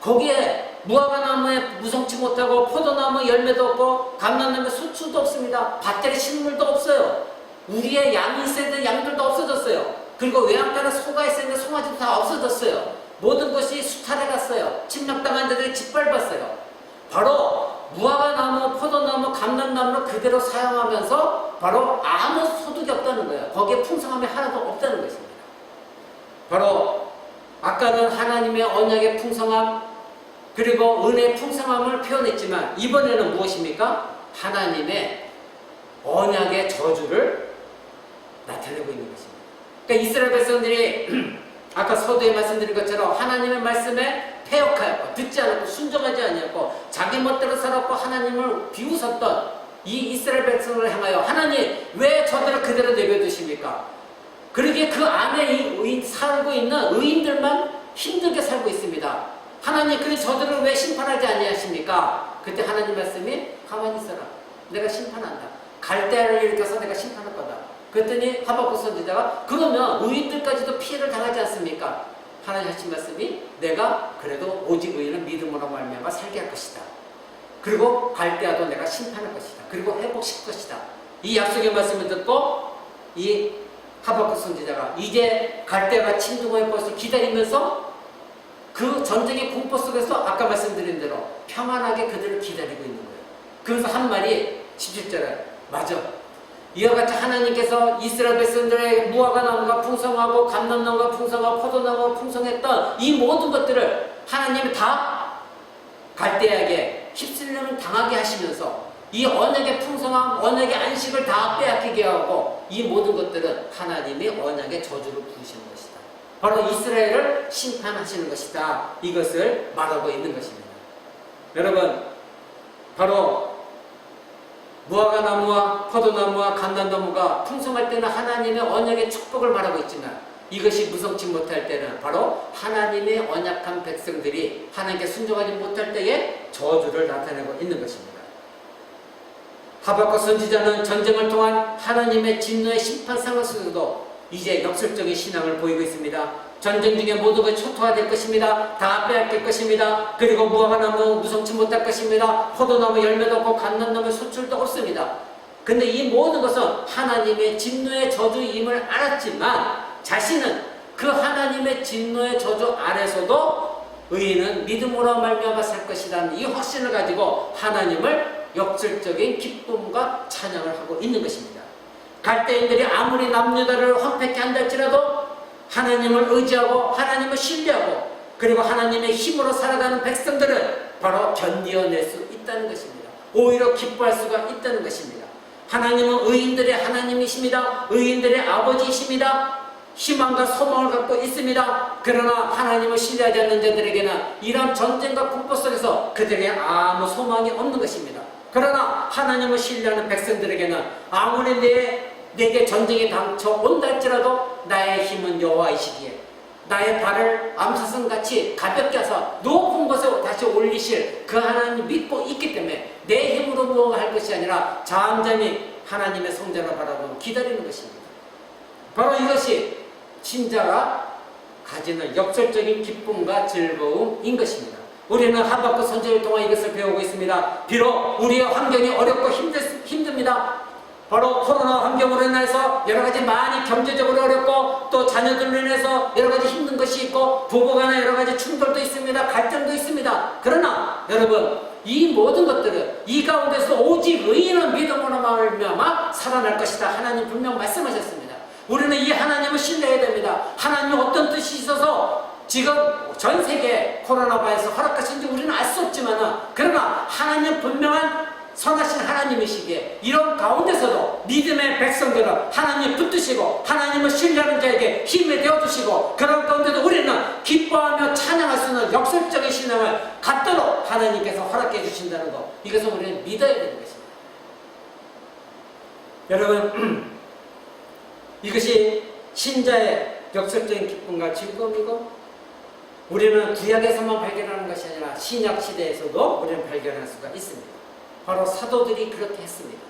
거기에 무화과나무에 무성치 못하고 포도나무 열매도 없고 감람나무에 소출도 없습니다. 밭에 식물도 없어요. 우리의 양이 있었는데 양들도 없어졌어요. 그리고 외양간에 소가 있었는데 송아지도 다 없어졌어요. 모든 것이 수탈해 갔어요. 침략당한 자들이 짓밟았어요. 바로 무화과나무, 포도나무, 감람나무를 그대로 사용하면서 바로 아무 소득이 없다는 거예요. 거기에 풍성함이 하나도 없다는 것입니다. 바로 아까는 하나님의 언약의 풍성함, 그리고 은혜의 풍성함을 표현했지만 이번에는 무엇입니까? 하나님의 언약의 저주를 나타내고 있는 것입니다. 그러니까 이스라엘 백성들이 아까 서두에 말씀드린 것처럼 하나님의 말씀에 패역하였고 듣지 않았고 순종하지 아니었고 자기 멋대로 살았고 하나님을 비웃었던 이 이스라엘 백성을 향하여 하나님 왜 저들을 그대로 내버려두십니까? 그러기에 그 안에 살고 있는 의인들만 힘들게 살고 있습니다. 하나님 그래 저들을 왜 심판하지 아니하십니까? 그때 하나님 말씀이 가만히 있어라. 내가 심판한다. 갈대아를 일으켜서 내가 심판할 거다. 그랬더니 하박국 선지자가 그러면 의인들까지도 피해를 당하지 않습니까? 하나님 하신 말씀이 내가 그래도 오직 의인은 믿음으로 말미암아 살게 할 것이다. 그리고 갈대아도 내가 심판할 것이다. 그리고 회복시킬 것이다. 이 약속의 말씀을 듣고 이 하박국 선지자가 이제 갈대아가 침공할 것을 기다리면서 그 전쟁의 공포 속에서 아까 말씀드린 대로 평안하게 그들을 기다리고 있는 거예요. 그래서 한 말이 17절에 맞아. 이와 같이 하나님께서 이스라엘 백성들의 무화과나무가 풍성하고 감람나무가 풍성하고 포도나무가 풍성했던 이 모든 것들을 하나님이 다 갈대아에게 휩쓸림을 당하게 하시면서 이 언약의 풍성함, 언약의 안식을 다 빼앗기게 하고 이 모든 것들은 하나님이 언약의 저주를 부으시는 것이다. 바로 이스라엘을 심판하시는 것이다. 이것을 말하고 있는 것입니다. 여러분, 바로 무화과나무와 포도나무와 감람나무가 풍성할 때는 하나님의 언약의 축복을 말하고 있지만 이것이 무성치 못할 때는 바로 하나님의 언약한 백성들이 하나님께 순종하지 못할 때에 저주를 나타내고 있는 것입니다. 하박국 선지자는 전쟁을 통한 하나님의 진노의 심판 상황 속에서도 이제 역설적인 신앙을 보이고 있습니다. 전쟁 중에 모든 것이 초토화될 것입니다. 다 빼앗길 것입니다. 그리고 무화과나무 무성치 못할 것입니다. 포도나무 열매도 없고 감람나무 소출도 없습니다. 근데 이 모든 것은 하나님의 진노의 저주임을 알았지만 자신은 그 하나님의 진노의 저주 아래서도 의인은 믿음으로 말미암아 살 것이라는 이 확신을 가지고 하나님을 역설적인 기쁨과 찬양을 하고 있는 것입니다. 갈대인들이 아무리 남유다를 황폐케 한다 할지라도 하나님을 의지하고 하나님을 신뢰하고 그리고 하나님의 힘으로 살아가는 백성들은 바로 견디어낼 수 있다는 것입니다. 오히려 기뻐할 수가 있다는 것입니다. 하나님은 의인들의 하나님이십니다. 의인들의 아버지이십니다. 희망과 소망을 갖고 있습니다. 그러나 하나님을 신뢰하지 않는 자들에게는 이런 전쟁과 공포 속에서 그들에게 아무 소망이 없는 것입니다. 그러나 하나님을 신뢰하는 백성들에게는 아무리 내게 전쟁이 닥쳐온다 할지라도 나의 힘은 여호와이시기에 나의 발을 암사슴같이 가볍게 하사 높은 곳에 다시 올리실 그 하나님을 믿고 있기 때문에 내 힘으로 무엇을 할 것이 아니라 잠잠히 하나님의 성전을 바라보고 기다리는 것입니다. 바로 이것이 신자가 가지는 역설적인 기쁨과 즐거움인 것입니다. 우리는 하박국 선지를 통해 이것을 배우고 있습니다. 비록 우리의 환경이 어렵고 힘듭니다. 바로 코로나 환경으로 인해서 여러 가지 많이 경제적으로 어렵고 또 자녀들로 인해서 여러 가지 힘든 것이 있고 부부간에 여러 가지 충돌도 있습니다. 갈등도 있습니다. 그러나 여러분 이 모든 것들은 이 가운데서 오직 의인은 믿음으로 말미암아 살아날 것이다. 하나님 분명 말씀하셨습니다. 우리는 이 하나님을 신뢰해야 됩니다. 하나님이 어떤 뜻이 있어서 지금 전 세계 코로나 바이러스 허락하신지 우리는 알 수 없지만 그러나 하나님 분명한 선하신 하나님이시기에 이런 가운데서도 믿음의 백성들은 하나님 붙드시고 하나님을 신뢰하는 자에게 힘이 되어주시고 그런 가운데도 우리는 기뻐하며 찬양할 수 있는 역설적인 신앙을 갖도록 하나님께서 허락해 주신다는 것, 이것을 우리는 믿어야 되는 것입니다. 여러분, 이것이 신자의 역설적인 기쁨과 즐거움이고 우리는 구약에서만 발견하는 것이 아니라 신약 시대에서도 우리는 발견할 수가 있습니다. 바로 사도들이 그렇게 했습니다.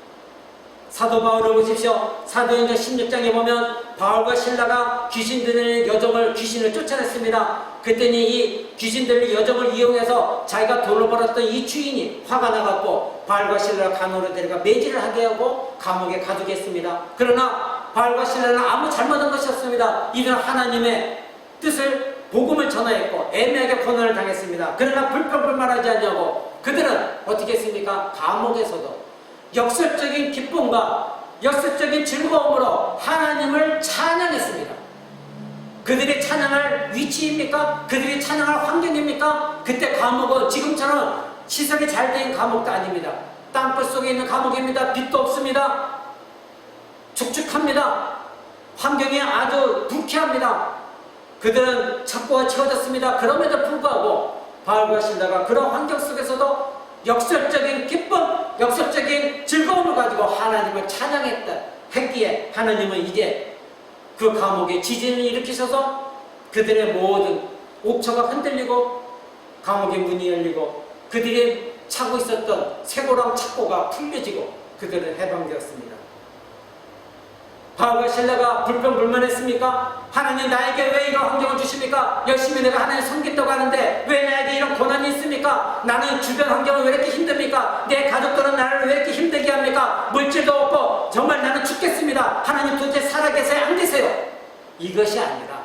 사도 바울을 보십시오. 사도행전 16장에 보면 바울과 신라가 귀신 들린 여종을 귀신을 쫓아냈습니다. 그랬더니 이 귀신 들린 여종을 이용해서 자기가 돈을 벌었던 이 주인이 화가 나갖고 바울과 신라를 감옥으로 데려가 매질을 하게 하고 감옥에 가두게 했습니다. 그러나 바울과 신라는 아무 잘못한 것이 없습니다. 이들은 하나님의 뜻을 복음을 전하였고 애매하게 고난을 당했습니다. 그러나 불평불만하지 않냐고 그들은 어떻게 했습니까? 감옥에서도 역설적인 기쁨과 역설적인 즐거움으로 하나님을 찬양했습니다. 그들이 찬양할 위치입니까? 그들이 찬양할 환경입니까? 그때 감옥은 지금처럼 시설이 잘 된 감옥도 아닙니다. 땅굴 속에 있는 감옥입니다. 빛도 없습니다. 축축합니다. 환경이 아주 불쾌합니다. 그들은 창고가 채워졌습니다. 그럼에도 불구하고 바울과 신라가 그런 환경 속에서도 역설적인 기쁨, 역설적인 즐거움을 가지고 하나님을 찬양했기에 하나님은 이제 그 감옥에 지진을 일으키셔서 그들의 모든 옥처가 흔들리고 감옥의 문이 열리고 그들이 차고 있었던 쇠고랑 착고가 풀려지고 그들은 해방되었습니다. 바울과 신라가 불평불만했습니까? 하나님 나에게 왜 이런 환경을 주십니까? 열심히 내가 하나님 섬긴다고 하는데 왜 나에게 이런 고난이 있습니까? 나는 주변 환경은 왜 이렇게 힘듭니까? 내 가족들은 나를 왜 이렇게 힘들게 합니까? 물질도 없고 정말 나는 죽겠습니다. 하나님 도대체 살아계세요? 안 계세요? 이것이 아니라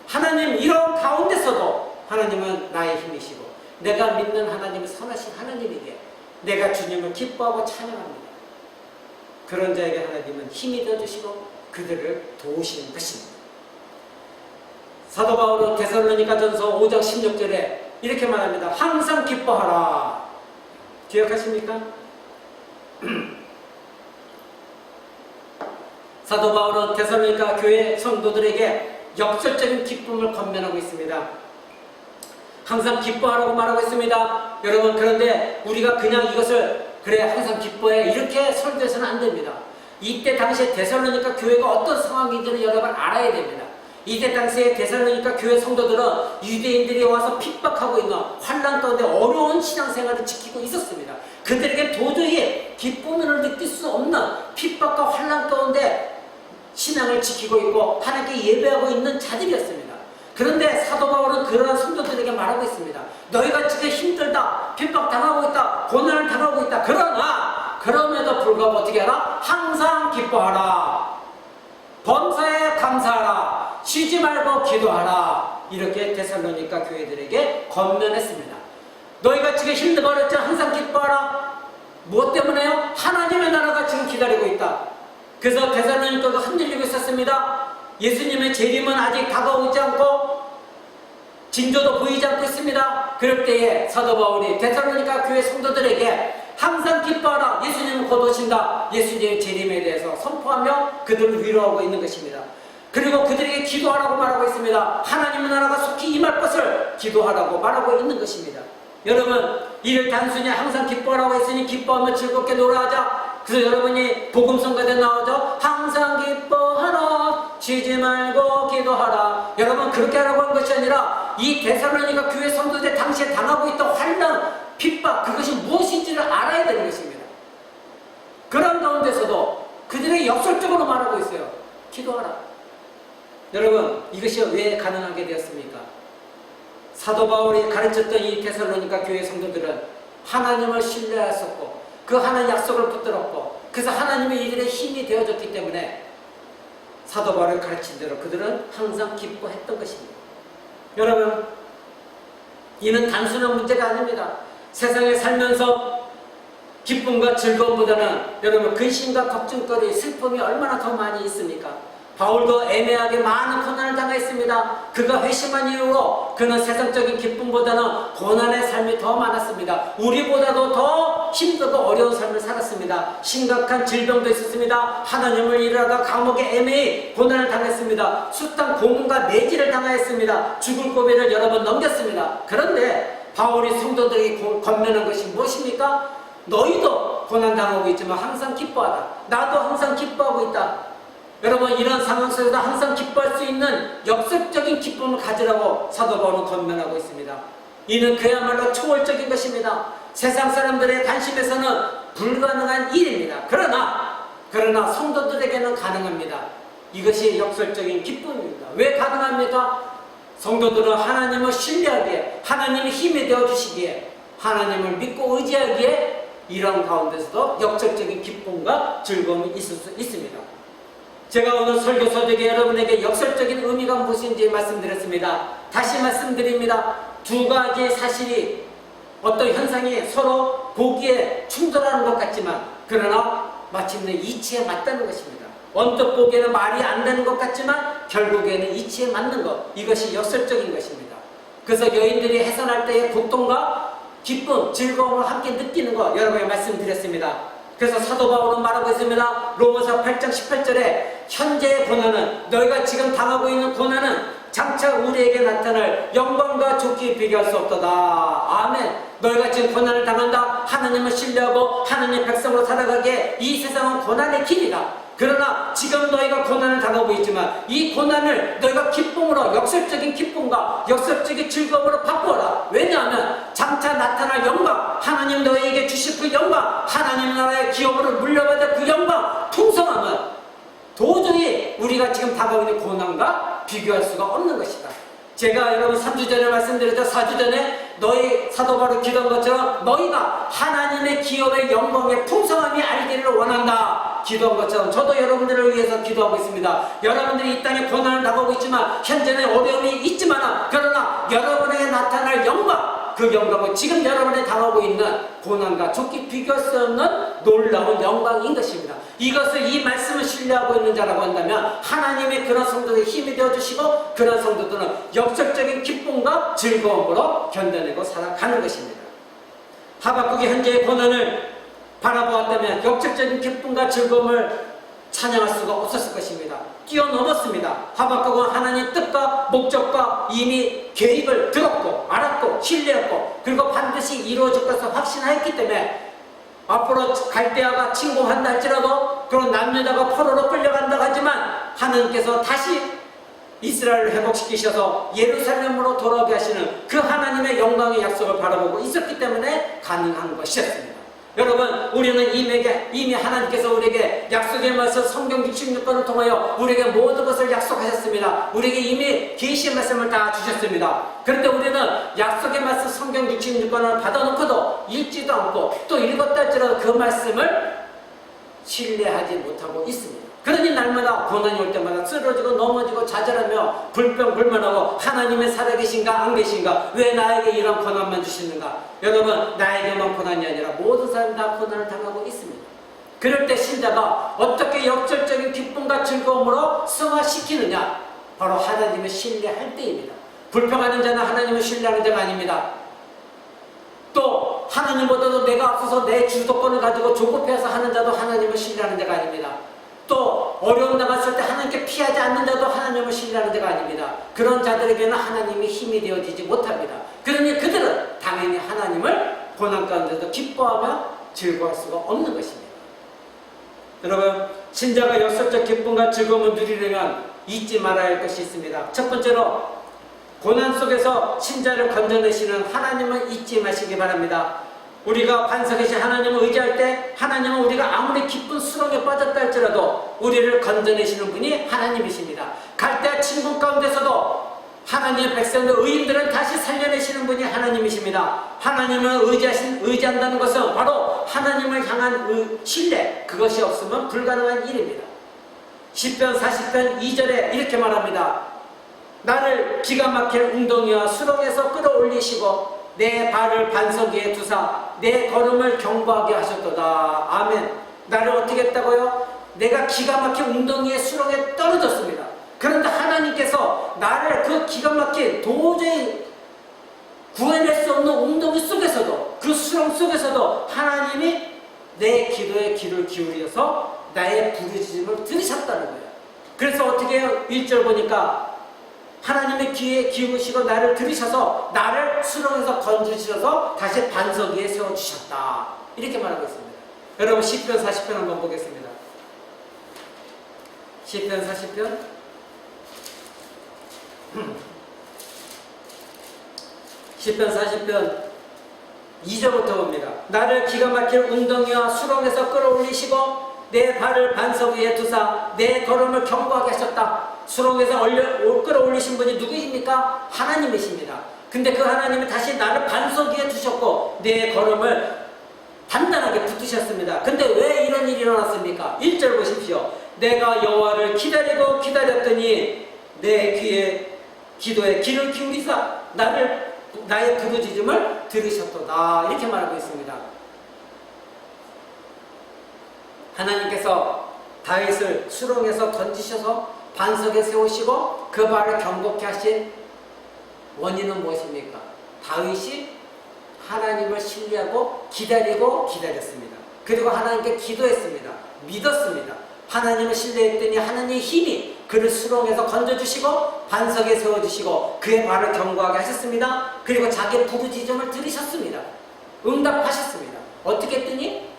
하나님 이런 가운데서도 하나님은 나의 힘이시고 내가 믿는 하나님은 선하신 하나님이기에 내가 주님을 기뻐하고 찬양합니다. 그런 자에게 하나님은 힘이 되어주시고 그들을 도우시는 것입니다. 사도 바울은 데살로니가전서 5장 16절에 이렇게 말합니다. 항상 기뻐하라. 기억하십니까? 사도 바울은 데살로니가 교회 성도들에게 역설적인 기쁨을 권면하고 있습니다. 항상 기뻐하라고 말하고 있습니다. 여러분, 그런데 우리가 그냥 이것을 그래 항상 기뻐해 이렇게 설교해서는 안 됩니다. 이때 당시에 데살로니가 교회가 어떤 상황인지를 여러분 알아야 됩니다. 이때 당시에 데살로니가 교회 성도들은 유대인들이 와서 핍박하고 있는 환난 가운데 어려운 신앙생활을 지키고 있었습니다. 그들에게 도저히 기쁨을 느낄 수 없는 핍박과 환난 가운데 신앙을 지키고 있고 하나님께 예배하고 있는 자들이었습니다. 그런데 사도 바울은 그러한 성도들에게 말하고 있습니다. 너희가 지금 힘들다, 핍박당하고 있다, 고난을 당하고 있다. 그러나 그럼에도 불구하고 어떻게 하라? 항상 기뻐하라. 범사에 감사하라. 쉬지 말고 기도하라. 이렇게 데살로니가 교회들에게 권면했습니다. 너희가 지금 힘들고 어렵지 항상 기뻐하라. 무엇 때문에요? 하나님의 나라가 지금 기다리고 있다. 그래서 데살로니가가 흔들리고 있었습니다. 예수님의 재림은 아직 다가오지 않고 징조도 보이지 않고 있습니다. 그럴 때에 사도 바울이 데살로니가 교회 성도들에게 항상 기뻐하라. 예수님은 곧 오신다. 예수님의 재림에 대해서 선포하며 그들을 위로하고 있는 것입니다. 그리고 그들에게 기도하라고 말하고 있습니다. 하나님의 나라가 속히 임할 것을 기도하라고 말하고 있는 것입니다. 여러분, 이를 단순히 항상 기뻐하라고 했으니 기뻐하며 즐겁게 놀아하자. 그래서 여러분이 복음성가대 나오죠. 항상 기뻐하라. 쉬지 말고 기도하라. 여러분, 그렇게 하라고 한 것이 아니라 이 데살로니가 교회 성도들 당시에 당하고 있던 환난, 핍박, 그것이 무엇인지를 알아야 되는 것입니다. 그런 가운데서도 그들에게 역설적으로 말하고 있어요. 기도하라. 여러분, 이것이 왜 가능하게 되었습니까? 사도 바울이 가르쳤던 이 데살로니가 교회 성도들은 하나님을 신뢰하였었고 그 하나님 약속을 붙들었고 그래서 하나님이 이들의 힘이 되어줬기 때문에 사도 바울이 가르친 대로 그들은 항상 기뻐했던 것입니다. 여러분, 이는 단순한 문제가 아닙니다. 세상에 살면서 기쁨과 즐거움보다는 여러분 근심과 걱정거리, 슬픔이 얼마나 더 많이 있습니까? 바울도 애매하게 많은 고난을 당했습니다. 그가 회심한 이후로 그는 세상적인 기쁨보다는 고난의 삶이 더 많았습니다. 우리보다도 더 힘들고 어려운 삶을 살았습니다. 심각한 질병도 있었습니다. 하나님을 일하다 감옥에 애매히 고난을 당했습니다. 숱한 고문과 내지를 당하였습니다. 죽을 고비를 여러 번 넘겼습니다. 그런데 바울이 성도들에게 권면한 것이 무엇입니까? 너희도 고난당하고 있지만 항상 기뻐하라. 나도 항상 기뻐하고 있다. 여러분, 이런 상황 속에서 항상 기뻐할 수 있는 역설적인 기쁨을 가지라고 사도 바울은 권면하고 있습니다. 이는 그야말로 초월적인 것입니다. 세상 사람들의 관심에서는 불가능한 일입니다. 그러나 성도들에게는 가능합니다. 이것이 역설적인 기쁨입니다. 왜 가능합니까? 성도들은 하나님을 신뢰하기에, 하나님의 힘이 되어주시기에, 하나님을 믿고 의지하기에 이런 가운데서도 역설적인 기쁨과 즐거움이 있을 수 있습니다. 제가 오늘 설교서적에 여러분에게 역설적인 의미가 무엇인지 말씀드렸습니다. 다시 말씀드립니다. 두 가지 사실이, 어떤 현상이 서로 보기에 충돌하는 것 같지만 그러나 마침내 이치에 맞다는 것입니다. 언뜻 보기에는 말이 안 되는 것 같지만 결국에는 이치에 맞는 것, 이것이 역설적인 것입니다. 그래서 여인들이 해산할 때의 고통과 기쁨, 즐거움을 함께 느끼는 것 여러분에게 말씀드렸습니다. 그래서 사도 바울은 말하고 있습니다. 로마서 8장 18절에 현재의 고난은, 너희가 지금 당하고 있는 고난은 장차 우리에게 나타날 영광과 좋게 비교할 수 없도다. 아멘. 너희가 지금 고난을 당한다. 하나님을 신뢰하고 하나님의 백성으로 살아가기에 이 세상은 고난의 길이다. 그러나 지금 너희가 고난을 당하고 있지만 이 고난을 너희가 기쁨으로, 역설적인 기쁨과 역설적인 즐거움으로 바꾸어라. 왜냐하면 장차 나타날 영광, 하나님 너희에게 주실 그 영광, 하나님 나라의 기업으로 물려받을 그 영광, 풍성함은 도저히 우리가 지금 당하고 있는 고난과 비교할 수가 없는 것이다. 제가 여러분 3주 전에 말씀드렸죠. 4주 전에 너희 사도 바울이 기도한 것처럼 너희가 하나님의 기업의 영광의 풍성함이 알기를 원한다 기도한 것처럼 저도 여러분들을 위해서 기도하고 있습니다. 여러분들이 이 땅에 고난을 당하고 있지만, 현재는 어려움이 있지만, 그러나 여러분에게 나타날 영광, 그 영광은 지금 여러분이 당하고 있는 고난과 좋게 비교할 수 없는 놀라운 영광인 것입니다. 이것을, 이 말씀을 신뢰하고 있는 자라고 한다면 하나님의 그런 성도들의 힘이 되어주시고, 그런 성도들은 역설적인 기쁨과 즐거움으로 견뎌내고 살아가는 것입니다. 하박국이 현재의 고난을 바라보았다면 역설적인 기쁨과 즐거움을 찬양할 수가 없었을 것입니다. 뛰어넘었습니다. 하박국은 하나님의 뜻과 목적과 이미 계획을 들었고 알았고 신뢰했고, 그리고 반드시 이루어질 것을 확신하였기 때문에 앞으로 갈대아가 침공한다 할지라도, 그런 남유다가 포로로 끌려간다 하지만 하나님께서 다시 이스라엘을 회복시키셔서 예루살렘으로 돌아오게 하시는 그 하나님의 영광의 약속을 바라보고 있었기 때문에 가능한 것이었습니다. 여러분, 우리는 이미 하나님께서 우리에게 약속의 말씀 성경 66권을 통하여 우리에게 모든 것을 약속하셨습니다. 우리에게 이미 계시의 말씀을 다 주셨습니다. 그런데 우리는 약속의 말씀 성경 66권을 받아놓고도 읽지도 않고, 또 읽었다 할지라도 그 말씀을 신뢰하지 못하고 있습니다. 그러니 날마다 고난이 올 때마다 쓰러지고 넘어지고 좌절하며 불평불만하고, 하나님의 살아계신가 안 계신가, 왜 나에게 이런 고난만 주시는가. 여러분, 나에게만 고난이 아니라 모든 사람이 다 고난을 당하고 있습니다. 그럴 때 신자가 어떻게 역설적인 기쁨과 즐거움으로 승화시키느냐, 바로 하나님을 신뢰할 때입니다. 불평하는 자는 하나님을 신뢰하는 자가 아닙니다. 또 하나님보다도 내가 앞서서 내 주도권을 가지고 조급해서 하는 자도 하나님을 신뢰하는 자가 아닙니다. 또 어려움 당했을 때 하나님께 피하지 않는 자도 하나님을 신뢰하는 자가 아닙니다. 그런 자들에게는 하나님이 힘이 되어지지 못합니다. 그러니 그들은 당연히 하나님을 고난 가운데도 기뻐하며 즐거워할 수가 없는 것입니다. 여러분, 신자가 역설적 기쁨과 즐거움을 누리려면 잊지 말아야 할 것이 있습니다. 첫 번째로, 고난 속에서 신자를 건져내시는 하나님을 잊지 마시기 바랍니다. 우리가 반석이신 하나님을 의지할 때, 하나님은 우리가 아무리 기쁜 수렁에 빠졌다 할지라도 우리를 건져내시는 분이 하나님이십니다. 갈대아 침공 가운데서도 하나님의 백성들, 의인들은 다시 살려내시는 분이 하나님이십니다. 하나님을 의지한다는 것은 바로 하나님을 향한 신뢰, 그것이 없으면 불가능한 일입니다. 시편 40편 2절에 이렇게 말합니다. 나를 기가 막힐 웅덩이와 수렁에서 끌어올리시고 내 발을 반석 위에 두사 내 걸음을 견고하게 하셨도다. 아멘. 나를 어떻게 했다고요? 내가 기가 막힌 웅덩이의 수렁에 떨어졌습니다. 그런데 하나님께서 나를 그 기가 막힌 도저히 구해낼 수 없는 웅덩이 속에서 내 기도에 귀를 기울여서 나의 부르짖음을 들으셨다는 거예요. 그래서 어떻게 해요? 1절 보니까 하나님의 귀에 기울이시고 나를 들으셔서 나를 수렁에서 건져주셔서 다시 반석 위에 세워주셨다. 이렇게 말하고 있습니다. 여러분 시편 40편 한번 보겠습니다. 시편 40편 시편 40편 2절부터 봅니다. 나를 기가 막힐 웅덩이와 수렁에서 끌어올리시고 내 발을 반석 위에 두사 내 걸음을 견고하게 하셨다. 수렁에서 끌어올리신 분이 누구입니까? 하나님이십니다. 근데 그 하나님이 다시 나를 반석 위에 두셨고 내 걸음을 단단하게 붙드셨습니다. 근데 왜 이런 일이 일어났습니까? 1절 보십시오. 내가 여호와를 기다리고 기다렸더니 내 기도에 귀를 기울이사 나의 부르짖음을 들으셨도다. 이렇게 말하고 있습니다. 하나님께서 다윗을 수렁에서 던지셔서 반석에 세우시고 그 발을 견고케 하신 원인은 무엇입니까? 다윗이 하나님을 신뢰하고 기다리고 기다렸습니다. 그리고 하나님께 기도했습니다. 믿었습니다. 하나님을 신뢰했더니 하나님의 힘이 그를 수렁에서 건져주시고 반석에 세워주시고 그의 발을 견고하게 하셨습니다. 그리고 자기의 부르짖음을 들으셨습니다. 응답하셨습니다. 어떻게 했더니?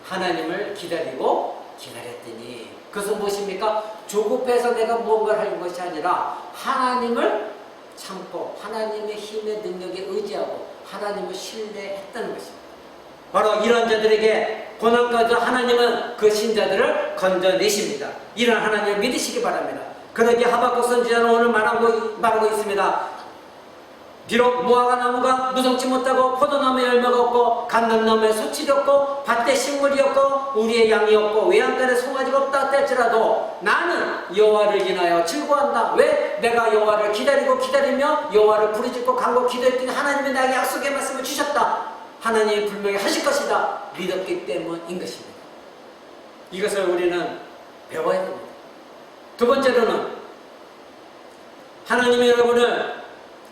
하나님을 기다리고 기다렸더니 그것은 무엇입니까? 조급해서 내가 무언가를 하는 것이 아니라 하나님을 참고 하나님의 힘의 능력에 의지하고 하나님을 신뢰했다는 것입니다. 바로 이런 자들에게 고난까지 하나님은 그 신자들을 건져내십니다. 이런 하나님을 믿으시기 바랍니다. 그러기에 하박국 선지자는 오늘 말하고 있습니다. 비록 무화과 나무가 무성치 못하고 포도나무에 열매가 없고 감람나무에 소출이 없고 밭에 식물이 없고 우리의 양이 없고 외양간에 송아지가 없다 할지라도 나는 여호와를 인하여 즐거워한다. 왜? 내가 여호와를 기다리고 기다리며 여호와를 부르짖고 간곡히 기도했더니 하나님이 나에게 약속의 말씀을 주셨다. 하나님이 분명히 하실 것이다. 믿었기 때문인 것입니다. 이것을 우리는 배워야 됩니다. 두 번째로는 하나님이 여러분을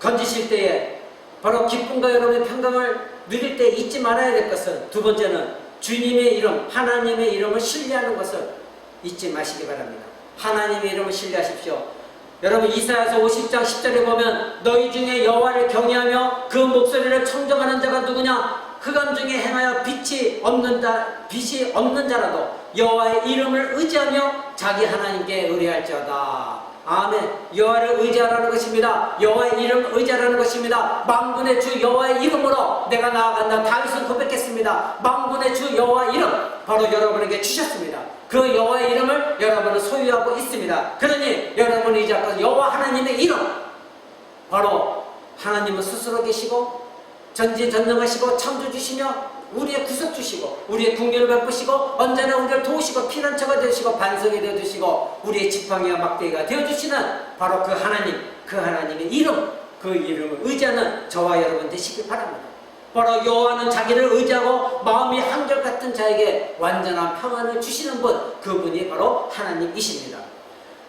건지실 때에 바로 기쁨과 여러분의 평강을 누릴 때 잊지 말아야 될 것은 두 번째는 주님의 이름, 하나님의 이름을 신뢰하는 것을 잊지 마시기 바랍니다. 하나님의 이름을 신뢰하십시오. 여러분 이사야서 50장 10절에 보면 너희 중에 여호와를 경외하며 그 목소리를 청정하는 자가 누구냐? 흑암 중에 행하여 빛이 없는 자라도 여호와의 이름을 의지하며 자기 하나님께 의뢰할지어다. 아멘. 여호와를 의지하라는 것입니다. 여호와의 이름을 의지하라는 것입니다. 만군의 주 여호와의 이름으로 내가 나아간다. 다윗은 고백했습니다. 만군의 주 여호와의 이름 바로 여러분에게 주셨습니다. 그 여호와의 이름을 여러분은 소유하고 있습니다. 그러니 여러분이 의지할 여호와 하나님의 이름 바로 하나님은 스스로 계시고 전지전능하시고 창조주시며 우리의 구속주시고 우리의 궁유를 베푸시고 언제나 우리를 도우시고 피난처가 되시고 반석이 되어주시고 우리의 지팡이와 막대기가 되어주시는 바로 그 하나님, 그 하나님의 이름, 그 이름을 의지하는 저와 여러분 되시길 바랍니다. 바로 여호와는 자기를 의지하고 마음이 한결같은 자에게 완전한 평안을 주시는 분, 그분이 바로 하나님이십니다.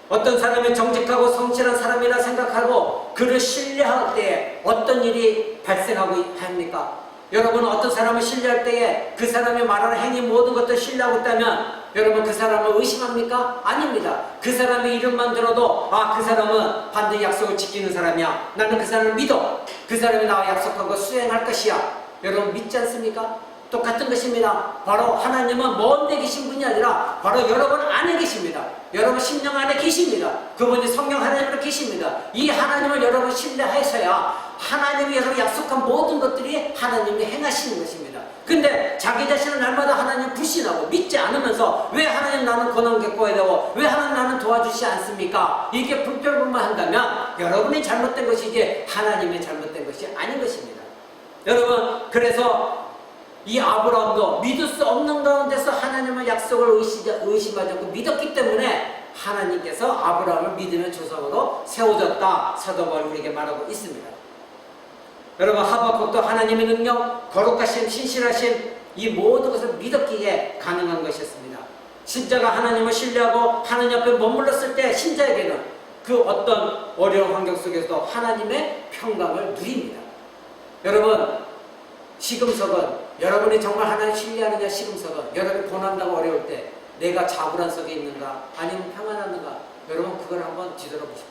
어떤 사람이 정직하고 성실한 사람이라 생각하고 그를 신뢰할 때에 어떤 일이 발생하고 합니까? 여러분 어떤 사람을 신뢰할 때에 그 사람이 말하는 행위 모든 것들 신뢰하고 있다면 여러분 그 사람을 의심합니까? 아닙니다. 그 사람의 이름만 들어도 그 사람은 반드시 약속을 지키는 사람이야. 나는 그 사람을 믿어. 그 사람이 나와 약속한 거 수행할 것이야. 여러분 믿지 않습니까? 똑같은 것입니다. 바로 하나님은 먼 데 계신 분이 아니라 바로 여러분 안에 계십니다. 여러분 심령 안에 계십니다. 그분이 성령 하나님으로 계십니다. 이 하나님을 여러분 신뢰하셔야 하나님이 여러분 약속한 모든 것들이 하나님이 행하시는 것입니다. 근데 자기 자신은 날마다 하나님 불신하고 믿지 않으면서 왜 하나님 나는 고난 겪어야 되고 왜 하나님 나는 도와주시지 않습니까? 이게 불평불만한다면 여러분이 잘못된 것이지 하나님이 잘못된 것이 아닌 것입니다. 여러분 그래서 이 아브라함도 믿을 수 없는 가운데서 하나님의 약속을 의심하지 않고 믿었기 때문에 하나님께서 아브라함을 믿음의 조상으로 세워졌다. 사도 바울이 우리에게 말하고 있습니다. 여러분 하박국도 하나님의 능력, 거룩하신 신실하신 이 모든 것을 믿었기에 가능한 것이었습니다. 신자가 하나님을 신뢰하고 하나님 앞에 머물렀을 때 신자에게는 그 어떤 어려운 환경 속에서도 하나님의 평강을 누립니다. 여러분 시금석은 여러분이 정말 하나님 신뢰하느냐 시금석은 여러분이 고난당하고 어려울 때 내가 자불안 속에 있는가 아니면 평안한가 여러분 그걸 한번 뒤돌아보십시오.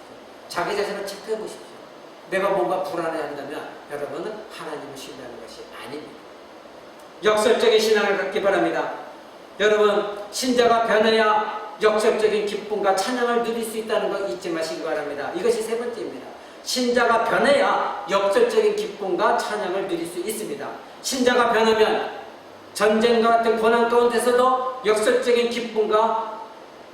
자기 자신을 체크해 보십시오. 내가 뭔가 불안해한다면 여러분은 하나님을 신뢰하는 것이 아닙니다. 역설적인 신앙을 갖기 바랍니다. 여러분 신자가 변해야 역설적인 기쁨과 찬양을 누릴 수 있다는 거 잊지 마시기 바랍니다. 이것이 세 번째입니다. 신자가 변해야 역설적인 기쁨과 찬양을 누릴 수 있습니다. 신자가 변하면 전쟁과 같은 고난 가운데서도 역설적인 기쁨과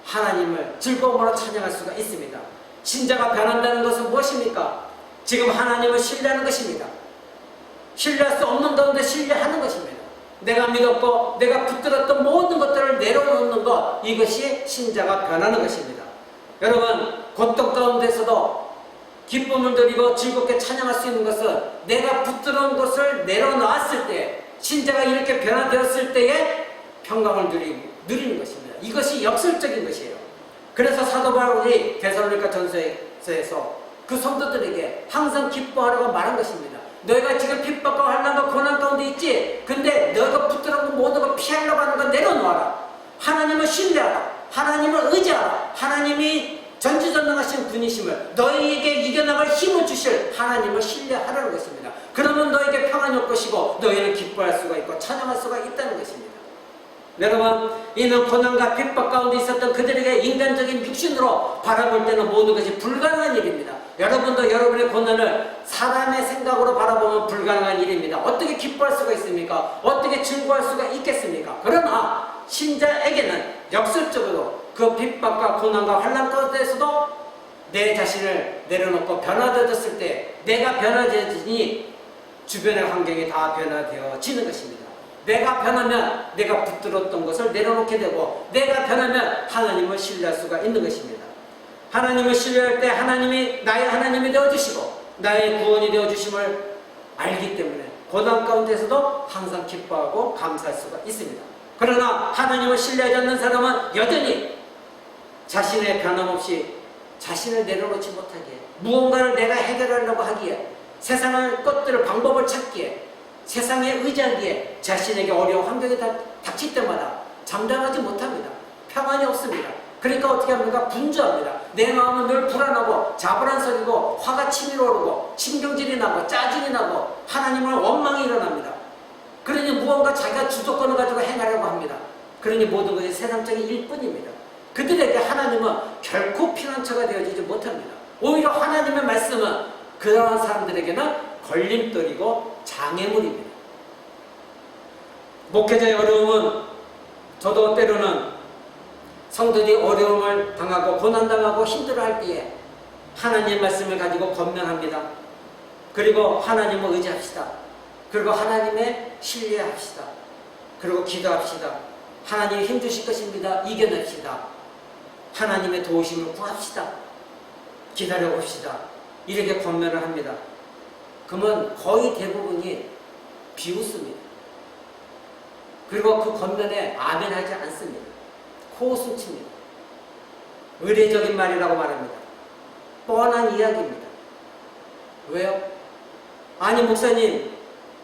하나님을 즐거움으로 찬양할 수가 있습니다. 신자가 변한다는 것은 무엇입니까? 지금 하나님을 신뢰하는 것입니다. 신뢰할 수 없는 가운데 신뢰하는 것입니다. 내가 믿었고 내가 붙들었던 모든 것들을 내려놓는 것, 이것이 신자가 변하는 것입니다. 여러분 고통 가운데서도 기쁨을 누리고 즐겁게 찬양할 수 있는 것은 내가 붙들은 것을 내려놓았을 때, 신자가 이렇게 변화되었을 때에 평강을 누리는 것입니다. 이것이 역설적인 것이에요. 그래서 사도 바울이 데살로니가 전서에서 그 성도들에게 항상 기뻐하라고 말한 것입니다. 너희가 지금 핍박과 환난과 고난 가운데 있지? 근데 너희가 붙들은 모든 걸 피하려고 하는 건 내려놓아라. 하나님을 신뢰하라. 하나님을 의지하라. 하나님이 전지전능하신 분이심을, 너희에게 이겨나갈 힘을 주실 하나님을 신뢰하라는 것입니다. 그러면 너에게 평안이 올 것이고 너희는 기뻐할 수가 있고 찬양할 수가 있다는 것입니다. 여러분, 이는 고난과 핍박 가운데 있었던 그들에게 인간적인 육신으로 바라볼 때는 모든 것이 불가능한 일입니다. 여러분도 여러분의 고난을 사람의 생각으로 바라보면 불가능한 일입니다. 어떻게 기뻐할 수가 있습니까? 어떻게 즐거워할 수가 있겠습니까? 그러나 신자에게는 역설적으로 그 핍박과 고난과 환난 가운데서도 내 자신을 내려놓고 변화되어졌을 때 내가 변화되어지니 주변의 환경이 다 변화되어지는 것입니다. 내가 변하면 내가 붙들었던 것을 내려놓게 되고, 내가 변하면 하나님을 신뢰할 수가 있는 것입니다. 하나님을 신뢰할 때 하나님이 나의 하나님이 되어주시고 나의 구원이 되어주심을 알기 때문에 고난 가운데서도 항상 기뻐하고 감사할 수가 있습니다. 그러나 하나님을 신뢰하지 않는 사람은 여전히 자신의 변함없이 자신을 내려놓지 못하기에, 무언가를 내가 해결하려고 하기에, 세상의 것들을 방법을 찾기에, 세상에 의지하기에 자신에게 어려운 환경이 닥칠 때마다 잠잠하지 못합니다. 평안이 없습니다. 그러니까 어떻게 합니까? 분주합니다. 내 마음은 늘 불안하고 자불안석이고 화가 치밀어 오르고 신경질이 나고 짜증이 나고 하나님을 원망이 일어납니다. 그러니 무언가 자기가 주도권을 가지고 행하려고 합니다. 그러니 모든 것이 세상적인 일뿐입니다. 그들에게 하나님은 결코 피난처가 되어지지 못합니다. 오히려 하나님의 말씀은 그러한 사람들에게는 걸림돌이고 장애물입니다. 목회자의 어려움은, 저도 때로는 성도들이 어려움을 당하고 고난당하고 힘들어할 때에 하나님의 말씀을 가지고 권면합니다. 그리고 하나님을 의지합시다. 그리고 하나님의 신뢰합시다. 그리고 기도합시다. 하나님이 힘주실 것입니다. 이겨냅시다. 하나님의 도우심을 구합시다. 기다려봅시다. 이렇게 권면을 합니다. 그러면 거의 대부분이 비웃습니다. 그리고 그 권면에 아멘하지 않습니다. 코웃음칩니다. 의례적인 말이라고 말합니다. 뻔한 이야기입니다. 왜요? 아니 목사님,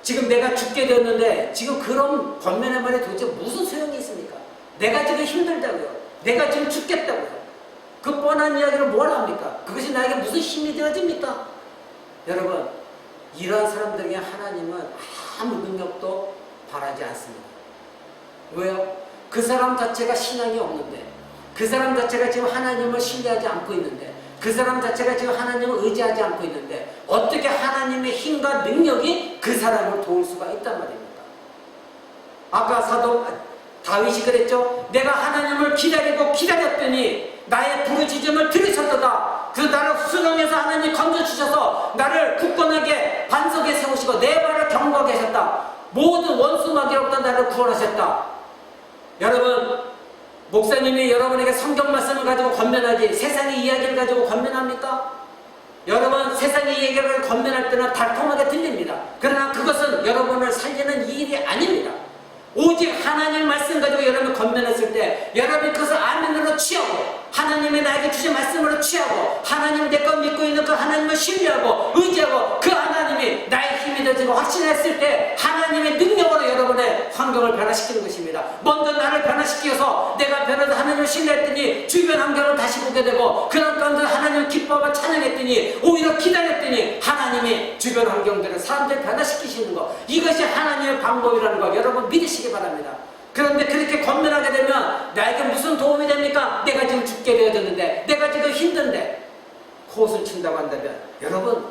지금 내가 죽게 되었는데 지금 그런 권면의 말에 도대체 무슨 소용이 있습니까? 내가 지금 힘들다고요. 내가 지금 죽겠다고요. 그 뻔한 이야기를 뭘 합니까? 그것이 나에게 무슨 힘이 되어집니까? 여러분, 이러한 사람들에게 하나님은 아무 능력도 바라지 않습니다. 왜요? 그 사람 자체가 신앙이 없는데, 그 사람 자체가 지금 하나님을 신뢰하지 않고 있는데, 그 사람 자체가 지금 하나님을 의지하지 않고 있는데 어떻게 하나님의 힘과 능력이 그 사람을 도울 수가 있단 말입니까? 아까 사도 다윗이 그랬죠. 내가 하나님을 기다리고 기다렸더니 나의 부르짖음을 들으셨도다. 그 나를 수렁에서 하나님 건져주셔서 나를 굳건하게 반석에 세우시고 내 발을 경고하게 하셨다. 모든 원수 마귀로부터 나를 구원하셨다. 여러분, 목사님이 여러분에게 성경 말씀을 가지고 권면하지 세상의 이야기를 가지고 권면합니까? 여러분, 세상의 이야기를 권면할 때는 달콤하게 들립니다. 그러나 그것은 여러분을 살리는 일이 아닙니다. 오직 하나님 말씀 가지고 여러분이 권면했을 때 여러분이 그것을 아멘으로 취하고 하나님이 나에게 주신 말씀으로 취하고 하나님 내 것 믿고 있는 그 하나님을 신뢰하고 의지하고 그 하나님이 나의 힘이 되어지고 확신했을 때 하나님이 환경을 변화시키는 것입니다. 먼저 나를 변화시켜서 내가 변화해서 하나님을 신뢰했더니 주변 환경을 다시 보게 되고 그런 가운데 하나님을 기뻐하고 찬양했더니 오히려 기다렸더니 하나님이 주변 환경들을 사람들 변화시키시는 것, 이것이 하나님의 방법이라는 거 여러분 믿으시기 바랍니다. 그런데 그렇게 권면하게 되면 나에게 무슨 도움이 됩니까? 내가 지금 죽게 되어졌는데, 내가 지금 힘든데 호흡을 친다고 한다면 여러분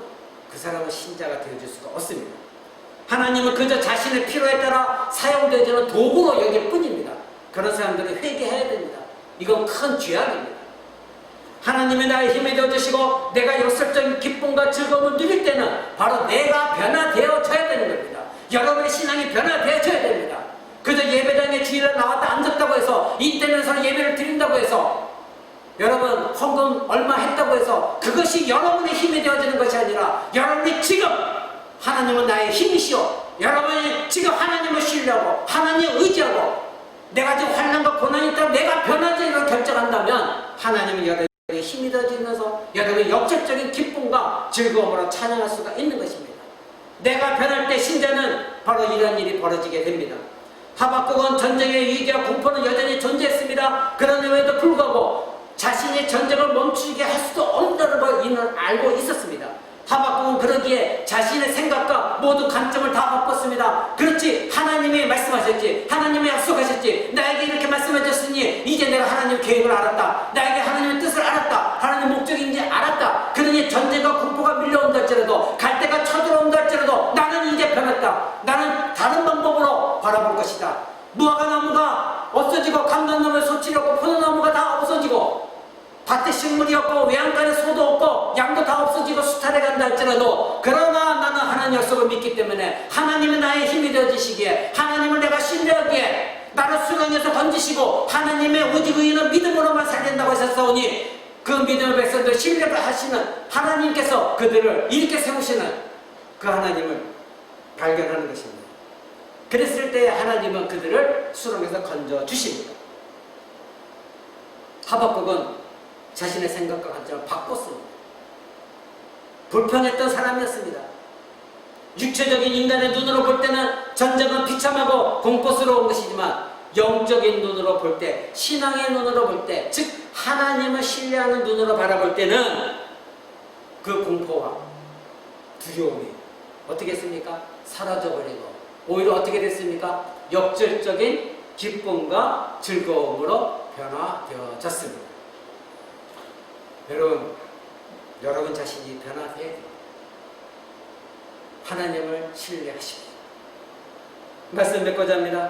그 사람은 신자가 되어줄 수가 없습니다. 하나님은 그저 자신의 필요에 따라 사용되어지는 도구로 여길 뿐입니다. 그런 사람들은 회개해야 됩니다. 이건 큰 죄악입니다. 하나님이 나의 힘이 되어주시고 내가 역설적인 기쁨과 즐거움을 누릴 때는 바로 내가 변화되어져야 되는 겁니다. 여러분의 신앙이 변화되어져야 됩니다. 그저 예배당에 주일날 나왔다 앉았다고 해서 인터넷으로 예배를 드린다고 해서 여러분 헌금 얼마 했다고 해서 그것이 여러분의 힘이 되어지는 것이 아니라 여러분이 지금 하나님은 나의 힘이시오, 여러분이 지금 하나님을 신뢰하고 하나님을 의지하고 내가 지금 환난과 고난이 있다고 내가 변화되기로 결정한다면 하나님은 여러분의 힘이 되어지면서 여러분의 역설적인 기쁨과 즐거움으로 찬양할 수가 있는 것입니다. 내가 변할 때 신자는 바로 이런 일이 벌어지게 됩니다. 하박국은 전쟁의 위기와 공포는 여전히 존재했습니다. 그럼에도 불구하고 자신의 전쟁을 멈추게 할 수도 없다는 걸 이는 알고 있었습니다. 하박국은 그러기에 자신의 생각과 모든 관점을 다 바꿨습니다. 그렇지, 하나님이 말씀하셨지, 하나님이 약속하셨지, 나에게 이렇게 말씀하셨으니 이제 내가 하나님 계획을 알았다, 나에게 하나님의 뜻을 알았다, 하나님 목적인지 알았다. 그러니 전쟁과 공포가 밀려온다 할지라도, 갈대가 쳐들어온다 할지라도 나는 이제 변했다. 나는 다른 방법으로 바라볼 것이다. 무화과나무가 없어지고 감람나무의 소출이 없고 포도나무가 다 없어지고 밭에 식물이 없고 외양간에 소도 없고 양도 다 없어지고 수탈해 간다 할지라도, 그러나 나는 하나님 약속을 믿기 때문에 하나님은 나의 힘이 되어주시기에, 하나님을 내가 신뢰하기에 나를 수렁에서 던지시고 하나님의 오직 의인은 믿음으로만 살린다고 하셨사오니 그 믿음의 백성들 신뢰를 하시는 하나님께서 그들을 이렇게 세우시는 그 하나님을 발견하는 것입니다. 그랬을 때 하나님은 그들을 수렁에서 건져 주십니다. 하박국은 자신의 생각과 관점을 바꿨습니다. 불평했던 사람이었습니다. 육체적인 인간의 눈으로 볼 때는 전쟁은 비참하고 공포스러운 것이지만 영적인 눈으로 볼 때, 신앙의 눈으로 볼 때, 즉 하나님을 신뢰하는 눈으로 바라볼 때는 그 공포와 두려움이 어떻게 했습니까? 사라져버리고 오히려 어떻게 됐습니까? 역설적인 기쁨과 즐거움으로 변화되어졌습니다. 여러분 자신이 변화되어야 됩니다. 하나님을 신뢰하십시오. 말씀 맺고자 합니다.